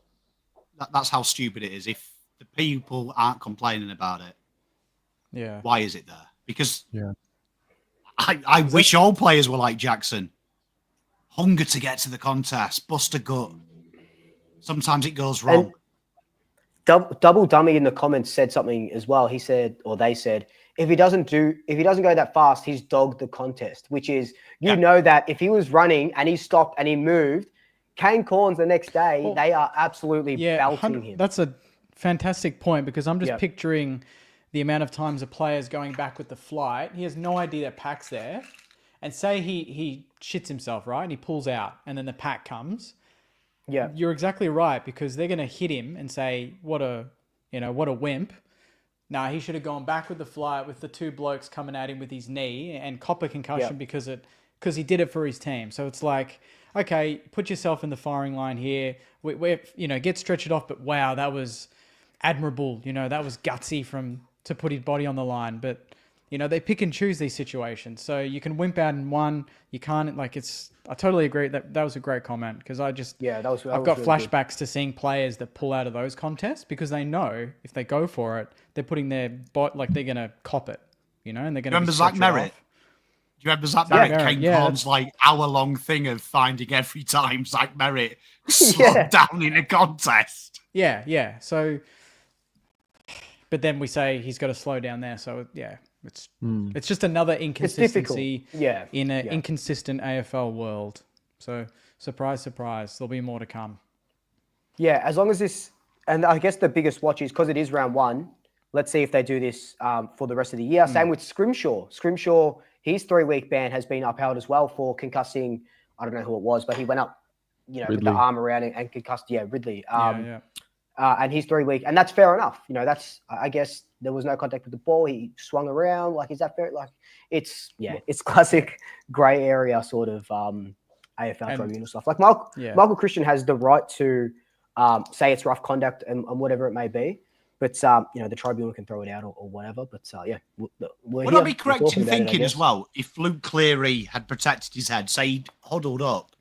how stupid it is. If the people aren't complaining about it, why is it there? Because I wish all players were like Jackson. Hunger to get to the contest, bust a gut. Sometimes it goes wrong. And Double Dummy in the comments said something as well. He said, or they said, if he doesn't go that fast, he's dogged the contest, which is, know that if he was running and he stopped and he moved, Kane Corns the next day, they are absolutely belting him. That's a fantastic point, because I'm just picturing the amount of times a player's going back with the flight. He has no idea that pack's there. And say he shits himself, right? And he pulls out and then the pack comes. Yeah. You're exactly right, because they're going to hit him and say, what a wimp. Nah, he should have gone back with the flight with the two blokes coming at him with his knee and cop a concussion because he did it for his team. So it's like, okay, put yourself in the firing line here. We're get stretched off, but wow, that was admirable. That was gutsy to put his body on the line. But, they pick and choose these situations. So you can wimp out in one, you can't, I totally agree that was a great comment, because I've got flashbacks to seeing players that pull out of those contests because they know if they go for it, they're putting their they're going to cop it, and they're going to remember Zach Merritt? Do you remember Zach Merritt? Kane Corn's hour-long thing of finding every time Zach Merritt slowed down in a contest. Yeah. So, but then we say he's got to slow down there. So it's just another inconsistency in an inconsistent AFL world. So surprise, there'll be more to come. Yeah, as long as this, and I guess the biggest watch is because it is round one, let's see if they do this for the rest of the year. Same with Scrimshaw. Scrimshaw, his 3-week ban has been upheld as well for concussing. I don't know who it was, but he went up, with Ridley. the arm around and concussed. Yeah, Ridley. Yeah. And he's 3 week, and that's fair enough. That's, I guess, there was no contact with the ball. He swung around. Like, is that fair? Like, it's classic grey area sort of AFL tribunal stuff. Like Michael Christian has the right to say it's rough conduct and whatever it may be, but the tribunal can throw it out or whatever. But would I be correct in thinking as well, if Luke Cleary had protected his head, say he'd huddled up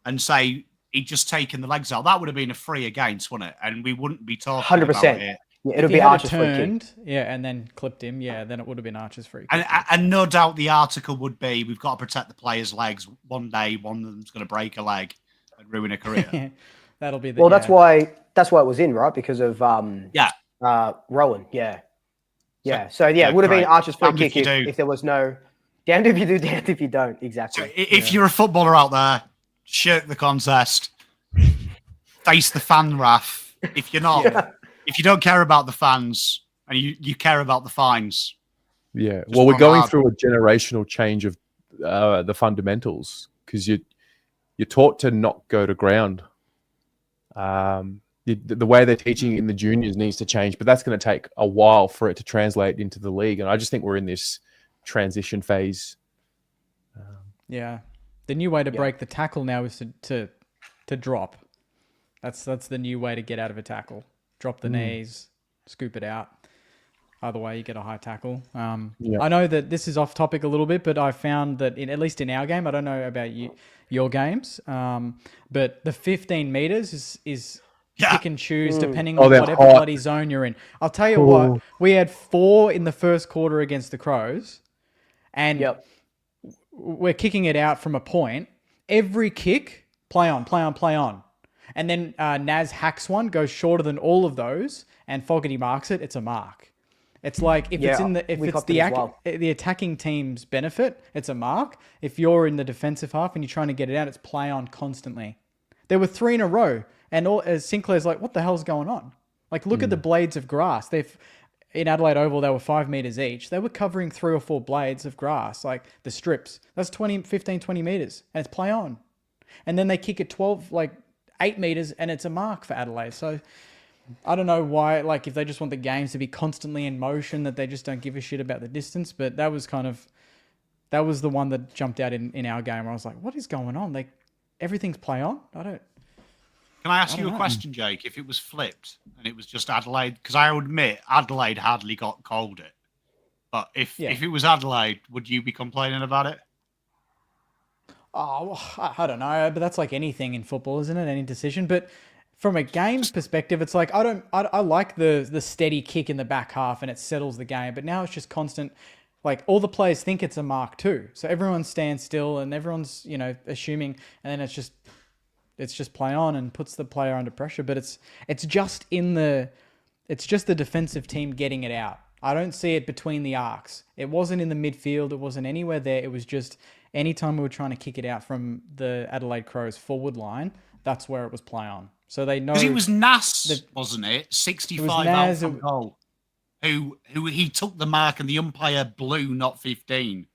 and say he'd just taken the legs out, that would have been a free against, wouldn't it? And we wouldn't be talking 100%. About it. Yeah, it'll be Archer's free kick. And then clipped him, then it would have been Archer's free kick. And no doubt the article would be, we've got to protect the players' legs. One day, one of them's going to break a leg and ruin a career. That'll be that's why it was in, right? Because of Rowan. Yeah. So it would have been Archer's free kick if there was no damned if you do, damned if you don't. Exactly. So if you're a footballer out there, shirk the contest, face the fan wrath. If you're not, if you don't care about the fans and you care about the fines. Yeah. Well, we're going through a generational change of the fundamentals, because you're taught to not go to ground. The way they're teaching in the juniors needs to change, but that's going to take a while for it to translate into the league. And I just think we're in this transition phase. The new way to break the tackle now is to drop. That's the new way to get out of a tackle. Drop the knees, scoop it out. Either way, you get a high tackle. I know that this is off topic a little bit, but I found that at least in our game, I don't know about your games, but the 15 meters is pick and choose depending on whatever bloody zone you're in. I'll tell you what, we had 4 in the first quarter against the Crows, and we're kicking it out from a point. Every kick, play on. And then Naz hacks one, goes shorter than all of those, and Fogarty marks it. It's a mark. It's like if it's the attacking team's benefit, it's a mark. If you're in the defensive half and you're trying to get it out, it's play on constantly. There were 3 in a row, and Sinclair's like, "What the hell's going on?" Like, look at the blades of grass. In Adelaide Oval, they were 5 meters each. They were covering 3 or 4 blades of grass, like the strips. That's 15, 20 meters, and it's play on. And then they kick it 8 meters, and it's a mark for Adelaide. So I don't know why, if they just want the games to be constantly in motion, that they just don't give a shit about the distance. But that was the one that jumped out in our game where I was like, what is going on? Everything's play on? Can I ask you a question, Jake? If it was flipped and it was just Adelaide, because I would admit Adelaide hardly got called it. But if it was Adelaide, would you be complaining about it? Oh, I don't know, but that's like anything in football, isn't it? Any decision. But from a game's perspective, it's like I like the steady kick in the back half and it settles the game. But now it's just constant. All the players think it's a mark too, so everyone stands still and everyone's assuming, and then it's just play on and puts the player under pressure. But it's just the defensive team getting it out. I don't see it between the arcs. It wasn't in the midfield. It wasn't anywhere there. It was just anytime we were trying to kick it out from the Adelaide Crows forward line, that's where it was play on. So they know. Because it was Nas, wasn't it? 65 out from goal. Who he took the mark and the umpire blew not 15.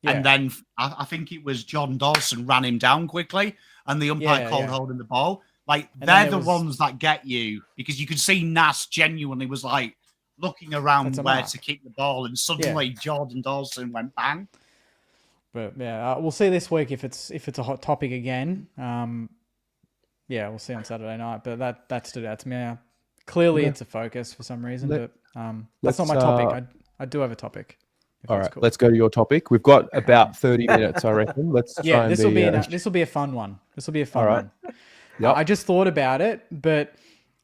Yeah. And then I think it was John Dawson ran him down quickly and the umpire called holding the ball. They're the ones that get you, because you could see Nas genuinely was looking around where to kick the ball, and suddenly Jordan Dawson went bang. But we'll see this week if it's a hot topic again. We'll see on Saturday night. But that stood out to me. Clearly, it's a focus for some reason, but that's not my topic. I do have a topic. All right, let's go to your topic. We've got about 30 minutes, I reckon. Let's try this will be a fun one. This will be a fun one. Yep. I just thought about it, but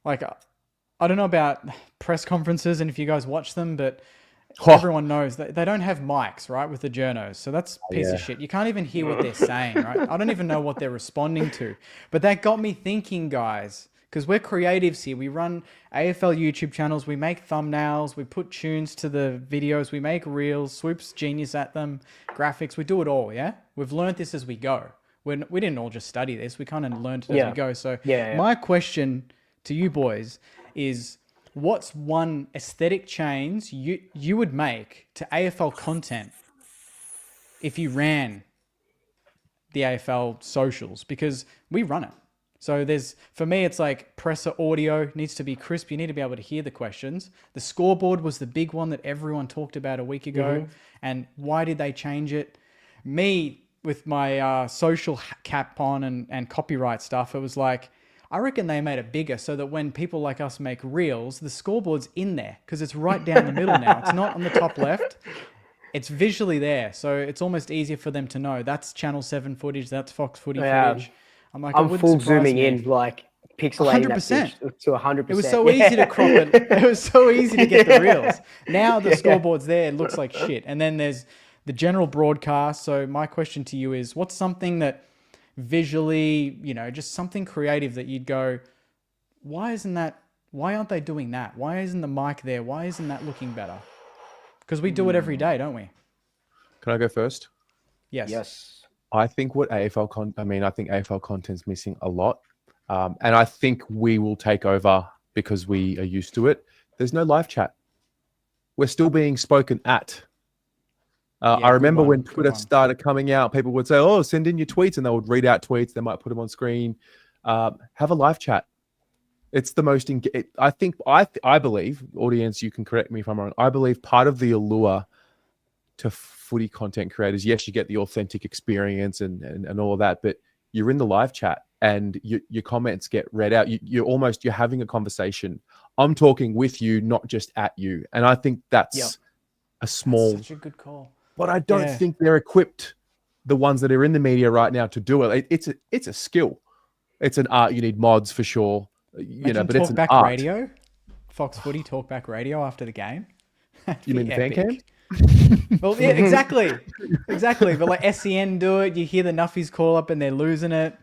I don't know about press conferences and if you guys watch them, but everyone knows that they don't have mics, right, with the journos. So that's a piece of shit. You can't even hear what they're saying, right? I don't even know what they're responding to. But that got me thinking, guys, because we're creatives here. We run AFL YouTube channels. We make thumbnails. We put tunes to the videos. We make reels. Swoop's genius at them. Graphics. We do it all, yeah? We've learned this as we go. We didn't all just study this. We kind of learned it as we go. So my question to you boys is, what's one aesthetic change you would make to AFL content if you ran the AFL socials? Because we run it. So for me, it's like presser audio needs to be crisp. You need to be able to hear the questions. The scoreboard was the big one that everyone talked about a week ago. And why did they change it? Me, with my social cap on and copyright stuff, it was like, I reckon they made it bigger so that when people like us make reels, the scoreboard's in there because it's right down the middle now. It's not on the top left. It's visually there. So it's almost easier for them to know. That's Channel 7 footage. That's Fox Footy footage. I'm like, I'm full zooming in, like pixelating 100%. that to 100%. It was so easy to crop it. It was so easy to get the reels. Now the scoreboard's there. It looks like shit. And then there's the general broadcast. So my question to you is, what's something that visually, just something creative that you'd go, why aren't they doing that? Why isn't the mic there? Why isn't that looking better? Because we do it every day, don't we? Can I go first? Yes. I think I think AFL content's missing a lot. And I think we will take over because we are used to it. There's no live chat. We're still being spoken at. I remember when Twitter started coming out, people would say, oh, send in your tweets, and they would read out tweets. They might put them on screen. Have a live chat. It's the most, I believe, audience, you can correct me if I'm wrong. I believe part of the allure to footy content creators, yes, you get the authentic experience and all of that, but you're in the live chat and your comments get read out. You're having a conversation. I'm talking with you, not just at you. And I think that's that's such a good call. But I don't think they're equipped, the ones that are in the media right now, to do it. It's a skill. It's an art. You need mods for sure. But it's an art. Radio, Fox Footy talkback radio after the game. You mean the fan cam? Well, yeah, exactly. But like SEN do it. You hear the Nuffies call up and they're losing it.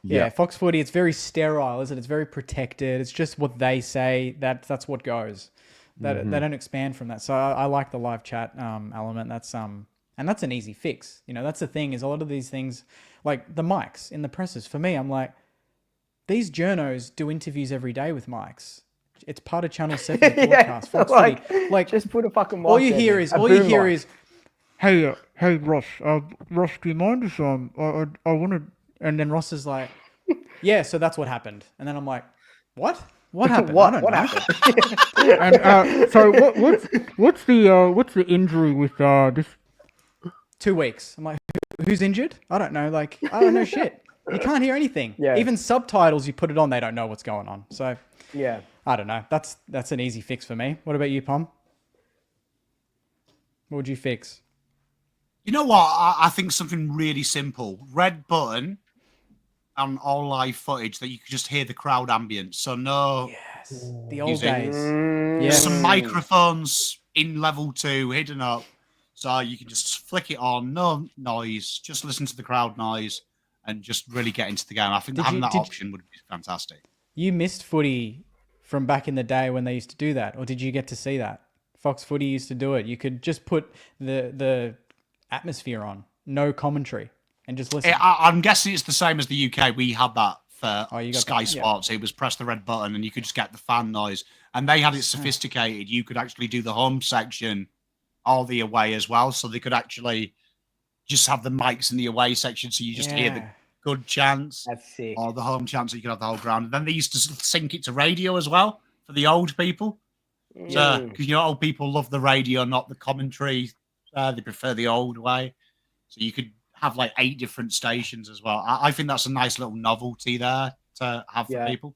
Yeah, Fox Footy, it's very sterile, isn't it? It's very protected. It's just what they say. That's what goes. They don't expand from that. So I like the live chat element. That's and that's an easy fix. That's the thing, is a lot of these things, like the mics in the presses. For me, I'm like, these journos do interviews every day with mics. It's part of Channel 7 broadcast. Fox Footy. Like, just put a fucking mic. All you hear is, hey Ross, Ross, do you mind if I want to? And then Ross is like, yeah, so that's what happened. And then I'm like, what? What happened? What happened? And so what's the injury with this? 2 weeks. I'm like, who's injured? I don't know. Like, I don't know shit. You can't hear anything. Yeah. Even subtitles, you put it on, they don't know what's going on. So yeah, I don't know. That's an easy fix for me. What about you, Pom? What would you fix? You know what? I think something really simple. Red button on all live footage that you could just hear the crowd ambience. So no. Yes. The old music. days. Yeah. Some microphones in level 2 hidden up. So you can just flick it on. No noise. Just listen to the crowd noise and just really get into the game. I think having that option would be fantastic. You missed footy from back in the day when they used to do that, or did you get to see that? Fox Footy used to do it. You could just put the atmosphere on, no commentary, and just listen. I'm guessing it's the same as the UK. We had that for Sky Sports. Yeah. It was press the red button and you could just get the fan noise. And they had it sophisticated. You could actually do the home section or the away as well. So they could actually just have the mics in the away section, so you just hear the good chants. That's sick. Or the home chants, so you could have the whole ground. And then they used to sync it to radio as well for the old people. Because old people love the radio, not the commentary. They prefer the old way. So you could have like 8 different stations as well. I think that's a nice little novelty there to have for people.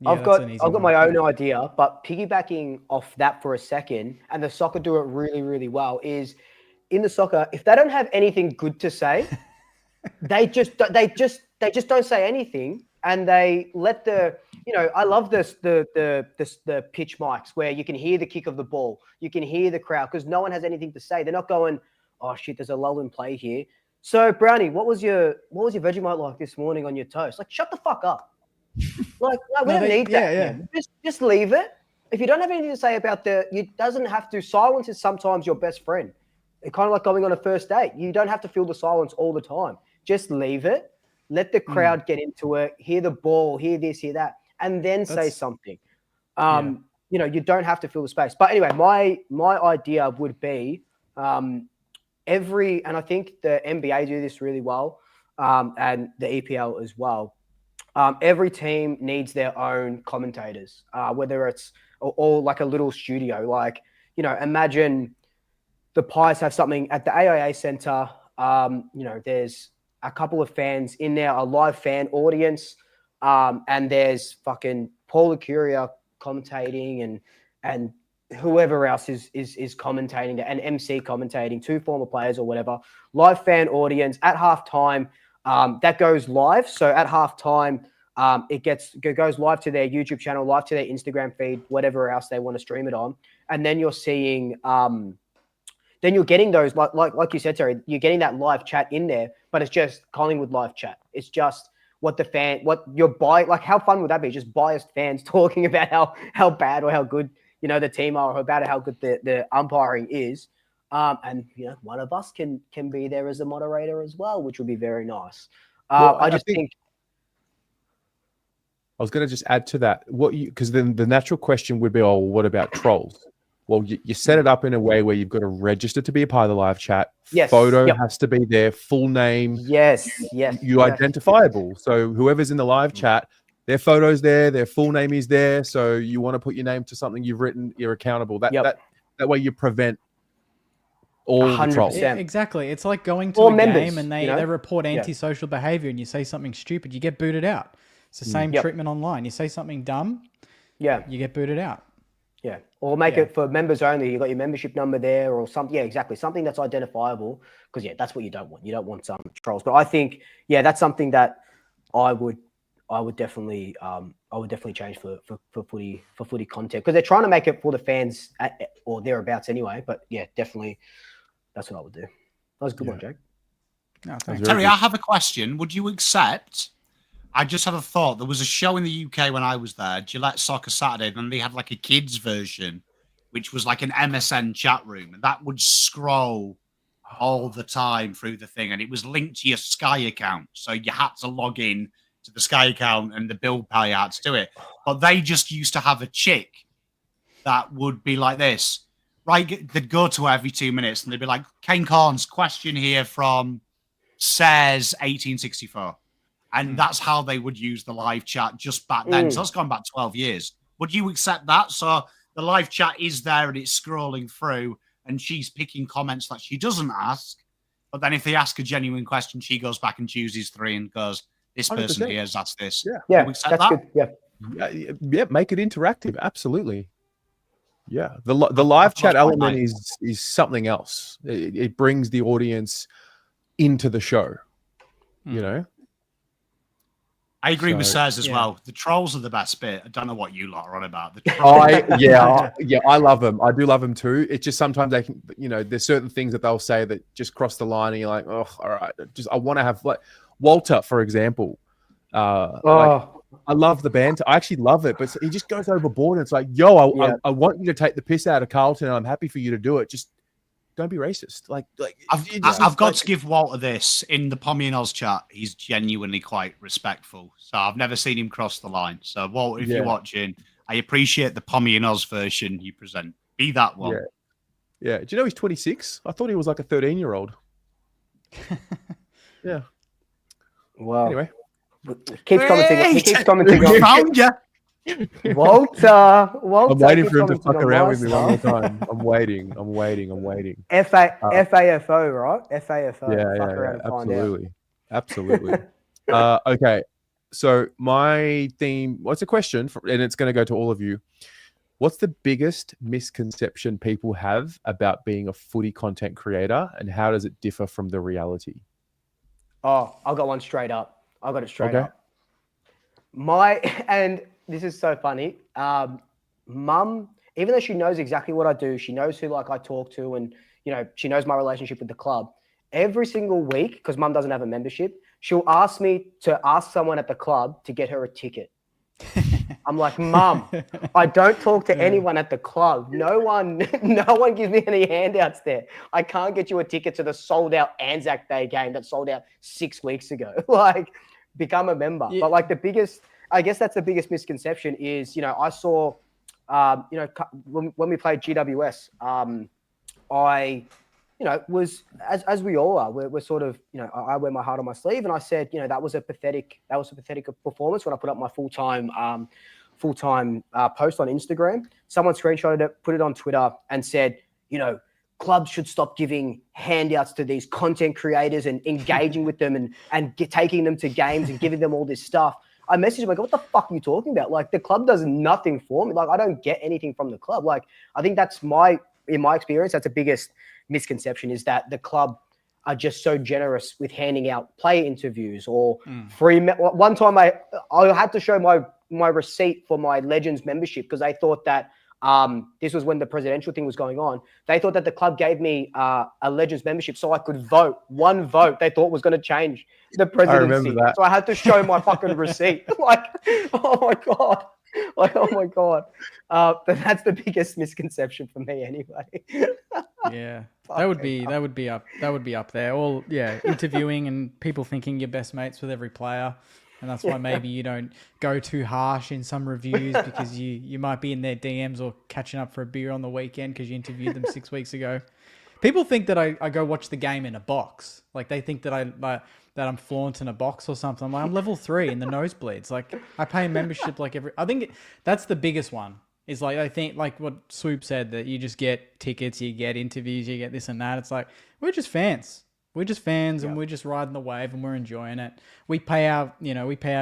Yeah, I've got my own idea, but piggybacking off that for a second, and the soccer do it really, really well, is in the soccer, if they don't have anything good to say, they just don't say anything, and they let I love the pitch mics where you can hear the kick of the ball, you can hear the crowd because no one has anything to say. They're not going, oh shit, there's a lull in play here. So Brownie, what was your Vegemite like this morning on your toast? Like, shut the fuck up. Like we don't need that. Yeah. Just leave it. If you don't have anything to say about it doesn't have to. Silence is sometimes your best friend. It's kind of like going on a first date. You don't have to feel the silence all the time. Just leave it. Let the crowd get into it. Hear the ball. Hear this. Hear that, and then say something. You don't have to fill the space. But anyway, my idea would be and I think the NBA do this really well, and the EPL as well. Every team needs their own commentators, whether it's or like a little studio. Like, imagine the Pies have something at the AIA Centre. There's a couple of fans in there, a live fan audience, and there's fucking Paul Curia commentating and whoever else is commentating, and MC commentating, 2 former players or whatever. Live fan audience at halftime. That goes live. So at halftime, it goes live to their YouTube channel, live to their Instagram feed, whatever else they want to stream it on. And then you're seeing, then you're getting those, like you said, Terry, you're getting that live chat in there, but it's just Collingwood live chat. It's just what how fun would that be? Just biased fans talking about how bad or how good, the team are, or about how good the umpiring is. And one of us can be there as a moderator as well, which would be very nice. I think I was going to just add to that because then the natural question would be, oh, what about trolls? Well, you set it up in a way where you've got to register to be a part of the live chat. Yes. Photo has to be there, full name. Yes. You identifiable. So whoever's in the live chat, their photo's there, their full name is there. So you want to put your name to something you've written, you're accountable. That way you prevent all the trolls. Yeah, exactly. It's like going to game and they report antisocial behavior and you say something stupid, you get booted out. It's the same treatment online. You say something dumb, you get booted out. Yeah, or make it for members only. You got your membership number there, or something. Yeah, exactly. Something that's identifiable, because that's what you don't want. You don't want some trolls. But I think, that's something that I would definitely change for footy content, because they're trying to make it for the fans or thereabouts anyway. But definitely, that's what I would do. That was a good one, Jake. No, Terry, I have a question. Would you accept? I just had a thought. There was a show in the UK when I was there, Gillette Soccer Saturday, and they had like a kids version, which was like an MSN chat room, and that would scroll all the time through the thing, and it was linked to your Sky account, so you had to log in to the Sky account, and the bill payer had to do it. But they just used to have a chick that would be like this, right? They'd go to her every 2 minutes, and they'd be like, Kane Corns, question here from Says 1864. And that's how they would use the live chat just back then. So that's gone back 12 years. Would you accept that? So the live chat is there and it's scrolling through and she's picking comments that she doesn't ask. But then if they ask a genuine question, she goes back and chooses 3 and goes, this person 100%. Here has asked this. Yeah, that's good. Yeah, make it interactive. Absolutely. Yeah. The live chat element is something else. It brings the audience into the show, I agree with Saz as well. The trolls are the best bit. I don't know what you lot are on about. The trolls. I love them. I do love them too. It's just sometimes they can, there's certain things that they'll say that just cross the line, and you're like, oh, all right. I want to have like Walter, for example. I love the banter. I actually love it, but he just goes overboard. And it's like, I want you to take the piss out of Carlton, and I'm happy for you to do it. Just don't be racist. I've got to give Walter this. In the Pommy and Oz chat, he's genuinely quite respectful. So I've never seen him cross the line. So Walter, if you're watching, I appreciate the Pommy and Oz version you present. Be that one. Yeah. Do you know he's 26? I thought he was like a 13-year-old. Yeah. Well, anyway. Keeps commenting. He keeps commenting on. Found you. Walter. I'm waiting for him to fuck around with me one more time. I'm waiting. FAFO, right? FAFO. Yeah, absolutely. Okay, so my theme. What's a question? And it's going to go to all of you. What's the biggest misconception people have about being a footy content creator, and how does it differ from the reality? Oh, I got one straight up. I got it straight up. This is so funny. Mum, even though she knows exactly what I do, she knows who I talk to, and she knows my relationship with the club. Every single week, because Mum doesn't have a membership, she'll ask me to ask someone at the club to get her a ticket. I'm like, Mum, I don't talk to anyone at the club. No one gives me any handouts there. I can't get you a ticket to the sold out Anzac Day game that sold out 6 weeks ago. Become a member. Yeah. But I guess that's the biggest misconception is, I saw when we played GWS, I, was as we all are. We're sort of, I wear my heart on my sleeve, and I said, that was a pathetic performance when I put up my full time post on Instagram. Someone screenshotted it, put it on Twitter, and said, clubs should stop giving handouts to these content creators and engaging with them and taking them to games and giving them all this stuff. I messaged him, like, what the fuck are you talking about? Like, the club does nothing for me. Like, I don't get anything from the club. Like, I think in my experience, that's the biggest misconception, is that the club are just so generous with handing out player interviews or free. One time I had to show my receipt for my Legends membership because they thought that this was when the presidential thing was going on. They thought that the club gave me a Legends membership so I could vote. One vote they thought was going to change the presidency. I remember that. So I had to show my fucking receipt. Like, oh my God. Like, oh my God. But that's the biggest misconception for me anyway. Yeah. That would be up there. All interviewing and people thinking you're best mates with every player. And that's why maybe you don't go too harsh in some reviews because you might be in their DMs or catching up for a beer on the weekend because you interviewed them 6 weeks ago. People think that I go watch the game in a box. Like, they think that I'm flaunting a box or something. I'm like, I'm level 3 in the nosebleeds. Like, I pay a membership I think that's the biggest one. Is like, I think, like what Swoop said, that you just get tickets, you get interviews, you get this and that. It's like, we're just fans. We're just fans and we're just riding the wave and we're enjoying it. We pay our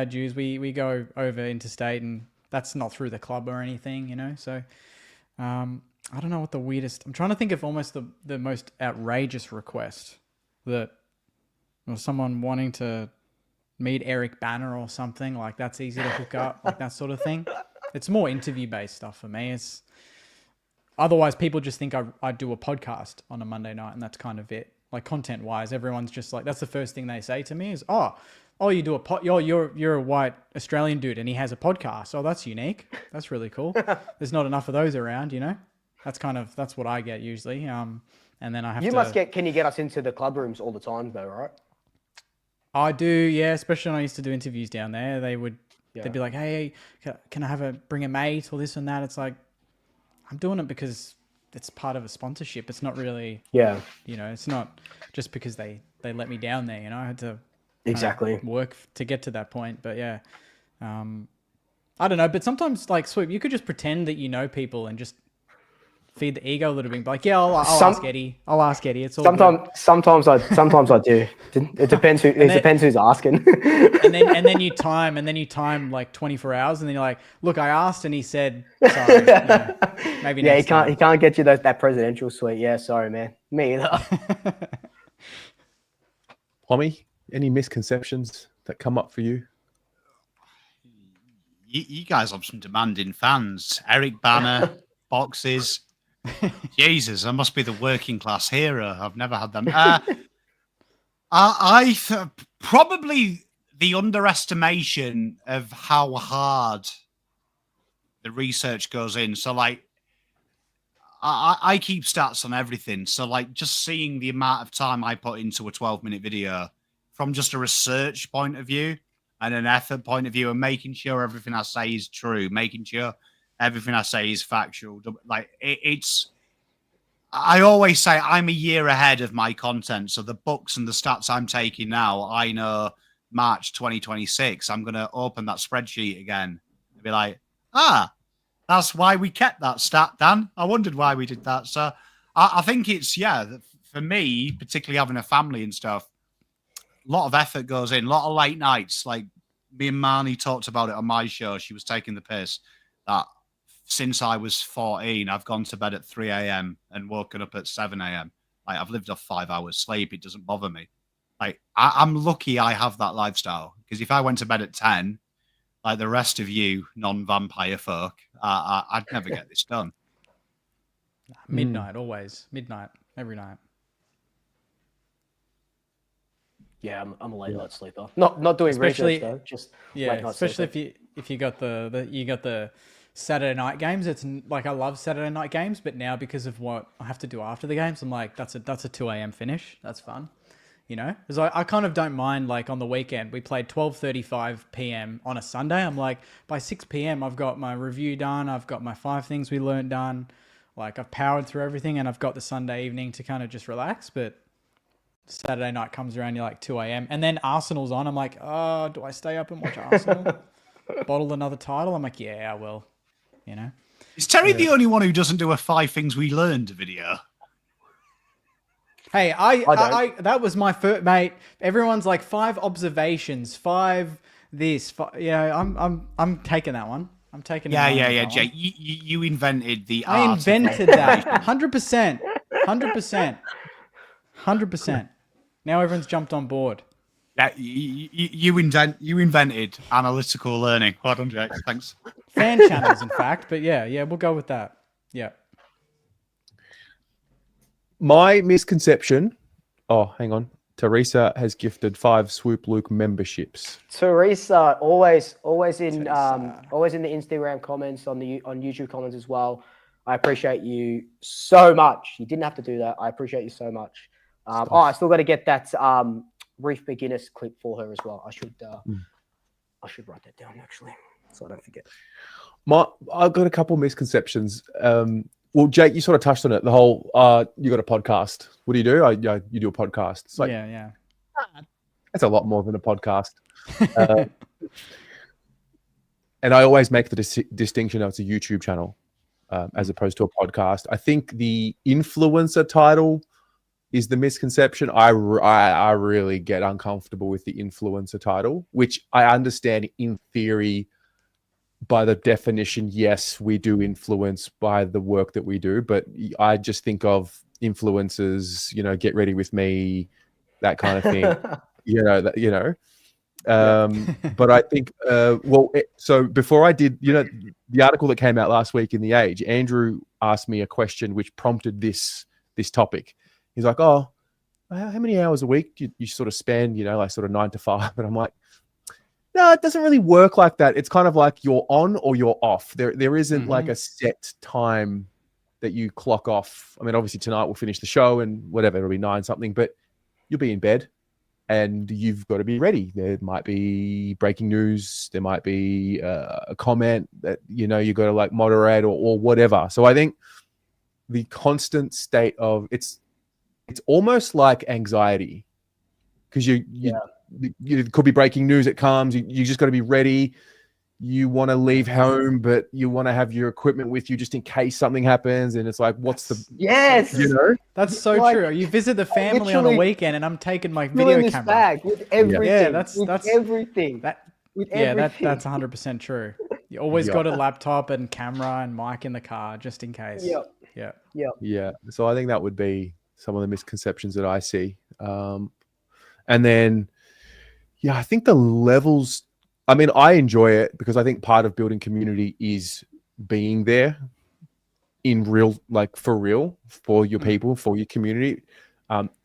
dues. We go over interstate and that's not through the club or anything, So I don't know what the weirdest... I'm trying to think of almost the most outrageous request that was someone wanting to meet Eric Banner or something. Like, that's easy to hook up, like that sort of thing. It's more interview-based stuff for me. Otherwise, people just think I do a podcast on a Monday night and that's kind of it. Like, content-wise, everyone's just like, that's the first thing they say to me is, oh, you do you're a white Australian dude and he has a podcast. Oh, that's unique. That's really cool. There's not enough of those around, That's what I get usually. And then I have can you get us into the club rooms all the time though, right? I do, yeah. Especially when I used to do interviews down there, they'd be like, hey, can I bring a mate or this and that? It's like, I'm doing it because it's part of a sponsorship. It's not really, it's not just because they let me down there, I had to work to get to that point. But yeah, I don't know. But sometimes, like, Swoop, you could just pretend that you know people and just feed the ego a little bit. Like, yeah, I'll ask Eddie. I'll ask Eddie. It's all sometimes I do. It depends depends who's asking. and then you time like 24 hours, and then you're like, look, I asked, and he said, sorry. Maybe he can't get you that presidential suite. Yeah, sorry, man. Me either. Pommy, any misconceptions that come up for you? You guys have some demanding fans. Eric Banner, boxes. Jesus, I must be the working class hero. I've never had them. Probably the underestimation of how hard the research goes in. So, like, I keep stats on everything. So, like, just seeing the amount of time I put into a 12-minute video from just a research point of view and an effort point of view, and making sure everything I say is true, making sure everything I say is factual. Like, it's... I always say I'm a year ahead of my content. So the books and the stats I'm taking now, I know March 2026, I'm going to open that spreadsheet again and be like, that's why we kept that stat, Dan. I wondered why we did that. So I think it's, for me, particularly having a family and stuff, a lot of effort goes in, a lot of late nights. Like, me and Marnie talked about it on my show. She was taking the piss that since I was 14, I've gone to bed at 3 a.m. and woken up at 7 a.m. Like, I've lived off 5 hours sleep. It doesn't bother me. Like, I'm lucky I have that lifestyle, because if I went to bed at 10, like the rest of you non-vampire folk, I'd never get this done. Midnight, always. Midnight, every night. Yeah, I'm a late night sleeper. Not doing research though. Just late night especially sleeper. if you got the Saturday night games. It's like, I love Saturday night games, but now because of what I have to do after the games, I'm like, that's a 2 a.m. finish. That's fun. You know, because I kind of don't mind, like, on the weekend we played 12:35 p.m. on a Sunday. I'm like, by 6 p.m. I've got my review done, I've got my 5 things we learned done, like I've powered through everything, and I've got the Sunday evening to kind of just relax. But Saturday night comes around, you're like 2 a.m. and then Arsenal's on. I'm like, oh, do I stay up and watch Arsenal? Bottle another title? I'm like, yeah, I will. You know, Is Terry the only one who doesn't do a 5 things we learned video? hey, I that was my first, mate. Everyone's like 5 observations, 5 this, 5, I'm taking that one. I'm taking it. Yeah, Jay. You invented the I art. invented that. 100%. 100%. Now everyone's jumped on board. Yeah, you invented analytical learning. Well done, Jake. Thanks. Fan channels, in fact. But yeah, we'll go with that. Yeah. My misconception. Oh, hang on. Teresa has gifted 5 Swoop Luke memberships. Teresa, always in Teresa. always in the Instagram comments, on YouTube comments as well. I appreciate you so much. You didn't have to do that. I appreciate you so much. I still got to get that Reef Beginners clip for her as well. I should write that down actually, so I don't forget. I've got a couple misconceptions. Well, Jake, you sort of touched on it. The whole you got a podcast. What do you do? You do a podcast. It's like, yeah. That's a lot more than a podcast. And I always make the distinction that it's a YouTube channel as opposed to a podcast. I think the influencer title is the misconception. I really get uncomfortable with the influencer title, which I understand in theory. By the definition, yes, we do influence by the work that we do, but I just think of influencers, get ready with me, that kind of thing, But I think, so before I did, the article that came out last week in The Age, Andrew asked me a question which prompted this topic. He's like, oh, how many hours a week do you sort of spend, like sort of 9 to 5? And I'm like, no, it doesn't really work like that. It's kind of like you're on or you're off. There isn't like a set time that you clock off. I mean, obviously tonight we'll finish the show and whatever, it'll be 9 something, but you'll be in bed and you've got to be ready. There might be breaking news. There might be a comment that, you got to like moderate or whatever. So I think the constant state of it's almost like anxiety because you could be breaking news. It comes. You just got to be ready. You want to leave home, but you want to have your equipment with you just in case something happens. And it's like, what's the yes? That's so true. You visit the family on a weekend, and I'm taking my video video camera bag with everything. Yeah, that's everything. That's 100% true. You always got a laptop and camera and mic in the car just in case. Yeah. So I think that would be some of the misconceptions that I see. And then, I think the levels, I mean, I enjoy it because I think part of building community is being there in real, like for real, for your people, for your community.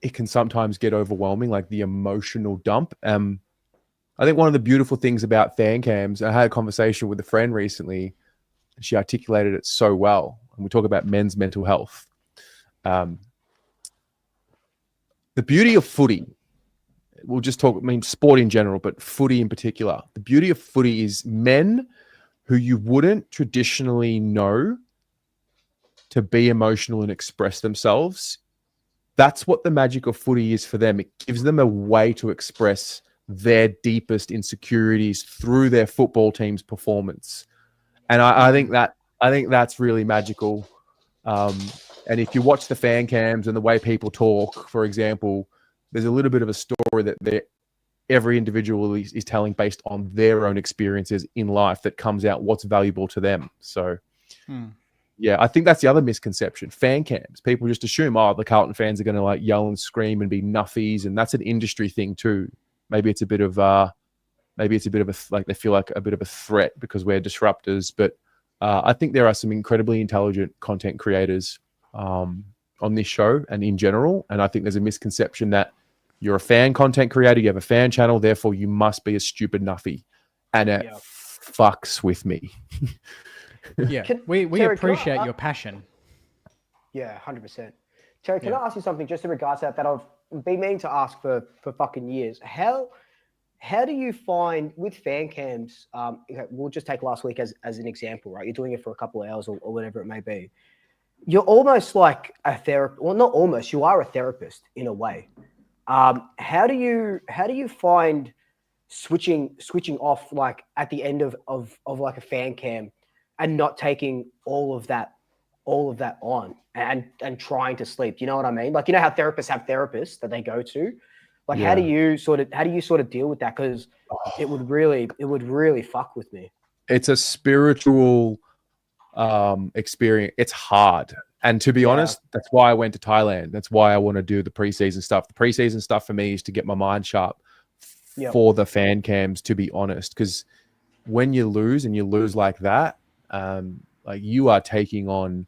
It can sometimes get overwhelming, like the emotional dump. I think one of the beautiful things about fan cams, I had a conversation with a friend recently, and she articulated it so well. And we talk about men's mental health. The beauty of footy, we'll just talk, sport in general, but footy in particular. The beauty of footy is men who you wouldn't traditionally know to be emotional and express themselves. That's what the magic of footy is for them. It gives them a way to express their deepest insecurities through their football team's performance. And I think that's really magical. And if you watch the fan cams and the way people talk, for example, there's a little bit of a story that every individual is telling based on their own experiences in life that comes out what's valuable to them. So, I think that's the other misconception. Fan cams, people just assume, the Carlton fans are going to like yell and scream and be nuffies, and that's an industry thing too. Maybe it's a bit of like they feel like a bit of a threat because we're disruptors. But I think there are some incredibly intelligent content creators on this show and in general, and I think there's a misconception that you're a fan content creator, you have a fan channel, therefore you must be a stupid nuffy, and it fucks with me. We Terry, appreciate your passion. Yeah, 100%. Terry, can I ask you something just in regards to that I've been meaning to ask for fucking years. How do you find with fan cams? Okay, we'll just take last week as an example, right? You're doing it for a couple of hours or whatever it may be. You're almost like a therapist. Well, not almost. You are a therapist in a way. How do you find switching off like at the end of like a fan cam and not taking all of that on and trying to sleep? Do you know what I mean? Like, you know how therapists have therapists that they go to? Like, Yeah. how do you sort of deal with that? Because it would really fuck with me. It's a spiritual experience. It's hard. And to be honest, that's why I went to Thailand. That's why I want to do the preseason stuff. The preseason stuff for me is to get my mind sharp for the fan cams, to be honest. Because when you lose like that, like you are taking on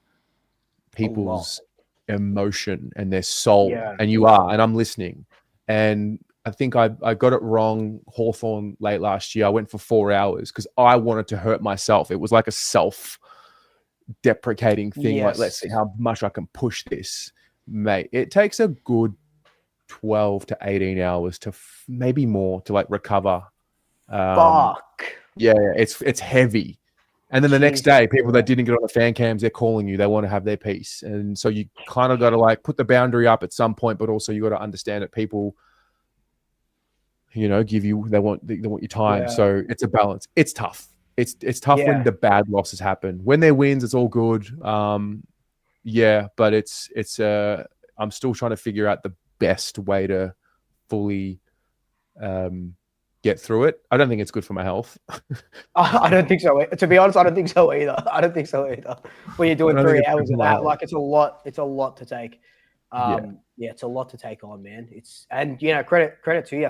people's emotion and their soul, and I'm listening. And I think I got it wrong. Hawthorn late last year, I went for 4 hours because I wanted to hurt myself. It was like a self-deprecating thing. Like, let's see how much I can push this, mate. It takes a good 12 to 18 hours to maybe more to like recover. Fuck. Yeah, it's heavy. And then the next day, people that didn't get on the fan cams, they're calling you. They want to have their piece. And so you kind of got to like put the boundary up at some point, but also you got to understand that people, you know, they want your time. So it's a balance. It's tough. It's tough when the bad losses happen. When they're wins, it's all good. But I'm still trying to figure out the best way to fully get through it. I don't think it's good for my health. I don't think so. To be honest, I don't think so either. When you're doing 3 hours of that, like it's a lot to take. It's a lot to take on, man. Credit to you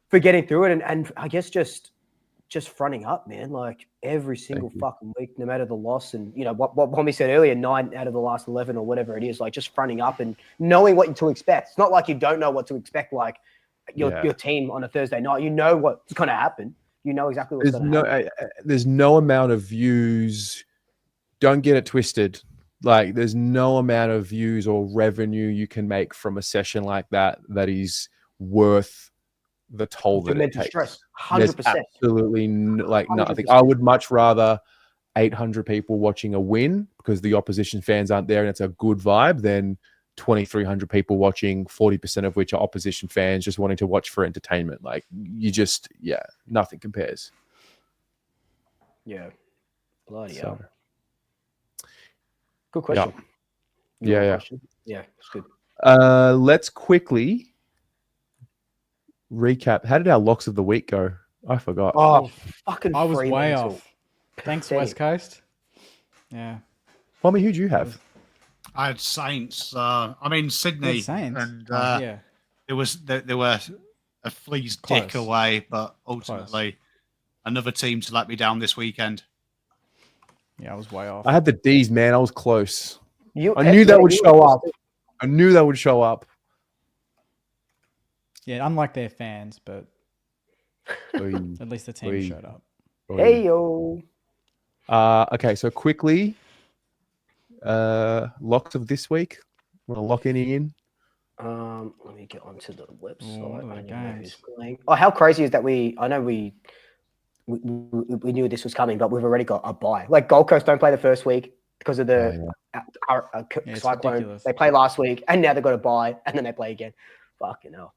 for getting through it and I guess just fronting up, man. Like every single fucking week, no matter the loss, and you know what Pommy said earlier, 9 out of the last 11 or whatever it is, like just fronting up and knowing what to expect. It's not like you don't know what to expect, like your team on a Thursday night. You know what's going to happen. You know exactly what's going to happen. There's no amount of views. Don't get it twisted. Like there's no amount of views or revenue you can make from a session like that is worth the toll that it takes. Stress, 100%. There's absolutely nothing. I would much rather 800 people watching a win because the opposition fans aren't there and it's a good vibe than 2,300 people watching, 40% of which are opposition fans just wanting to watch for entertainment. Like nothing compares. Yeah. Bloody hell. Good question. Yeah. Yeah, it's good. Let's quickly recap. How did our locks of the week go? I forgot. Oh, fucking I was way Fremantle. off. Thanks, West Coast. Yeah. Mommy, who'd you have? I had Saints. Sydney. Saints. And yeah. they were a flea's dick away, but ultimately another team to let me down this weekend. Yeah, I was way off. I had the D's, man. I was close. I knew that would show up. Yeah, unlike their fans, but at least the team showed up. Hey, yo. Okay, so quickly, locks of this week. Want to lock any in? Let me get onto the website. I know who's playing. Oh, how crazy is that? I know we knew this was coming, but we've already got a bye. Like Gold Coast don't play the first week because of the cyclone. Ridiculous. They played last week, and now they've got a bye, and then they play again. Fucking hell.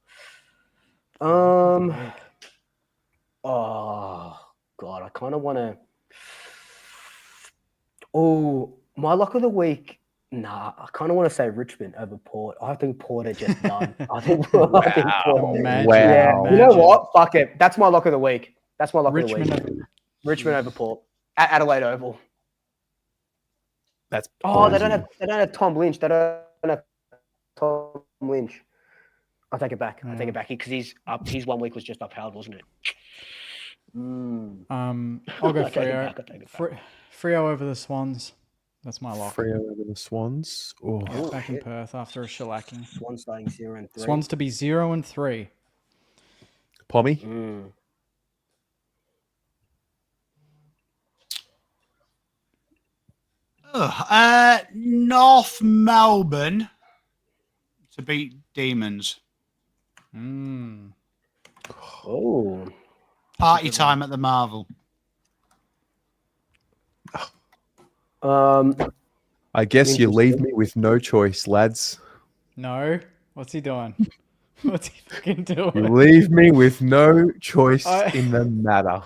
Oh God, I kind of want to. Oh, my lock of the week. Nah, I kind of want to say Richmond over Port. I think Port are just done. I think Port. Yeah, you know what? Fuck it. That's my lock of the week. That's my lock of the week. Richmond over Port at Adelaide Oval. That's they don't have Tom Lynch. They don't have Tom Lynch. I'll take it back. I'll take it back because his 1 week was just upheld, wasn't it? I'll go Freo. Freo over the Swans. That's my lock. Freo over the Swans. Oh, yeah, back in Perth after a shellacking. Swans starting 0-3. Swans to be 0-3. Pommy. North Melbourne to beat Demons. Oh, Party time at the Marvel. I guess you leave me with no choice, lads. No. What's he doing? What's he fucking You doing? leave me with no choice I- in the matter.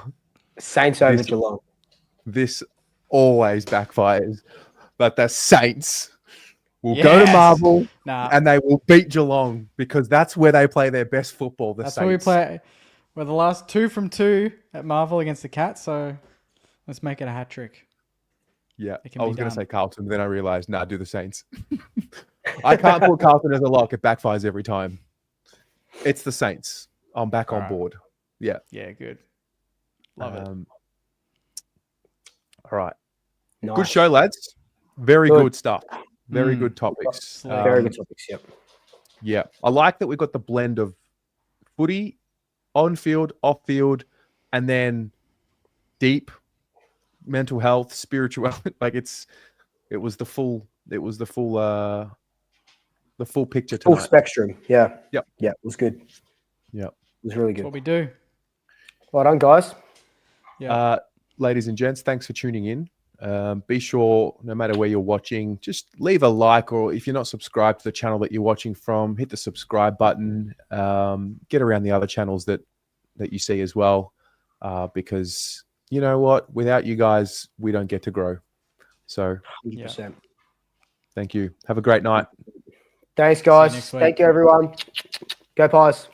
Saints over This- Geelong. This always backfires. But the Saints will go to Yes. Marvel Nah. and they will beat Geelong because that's where they play their best football. The That's Saints. where we play. We're the last 2 from 2 at Marvel against the Cats, so let's make it a hat trick. Yeah, It can I be was going to done. say Carlton, then I realized, nah, do the Saints. I can't put Carlton as a lock. It backfires every time. It's the Saints. I'm back on Alright. board. Yeah. Yeah, good. Love it. All right. Nice. Good show, lads. Very Good. good stuff. Very good topics. Slay. Very good topics. Yep. Yeah. I like that we got the blend of footy, on field, off field, and then deep mental health, spirituality. Like it was the full picture Full tonight. spectrum. Yeah. Yep. Yeah. It was good. Yep. It was really That's good. what we do. Well done, guys. Yeah. Ladies and gents, thanks for tuning in. Be sure, no matter where you're watching, just leave a like, or if you're not subscribed to the channel that you're watching from, hit the subscribe button. Get around the other channels that you see as well, because you know what? Without you guys, we don't get to grow. So 100%. thank you. Have a great night. Thanks, guys. next week. Thank you, everyone. Go Pies.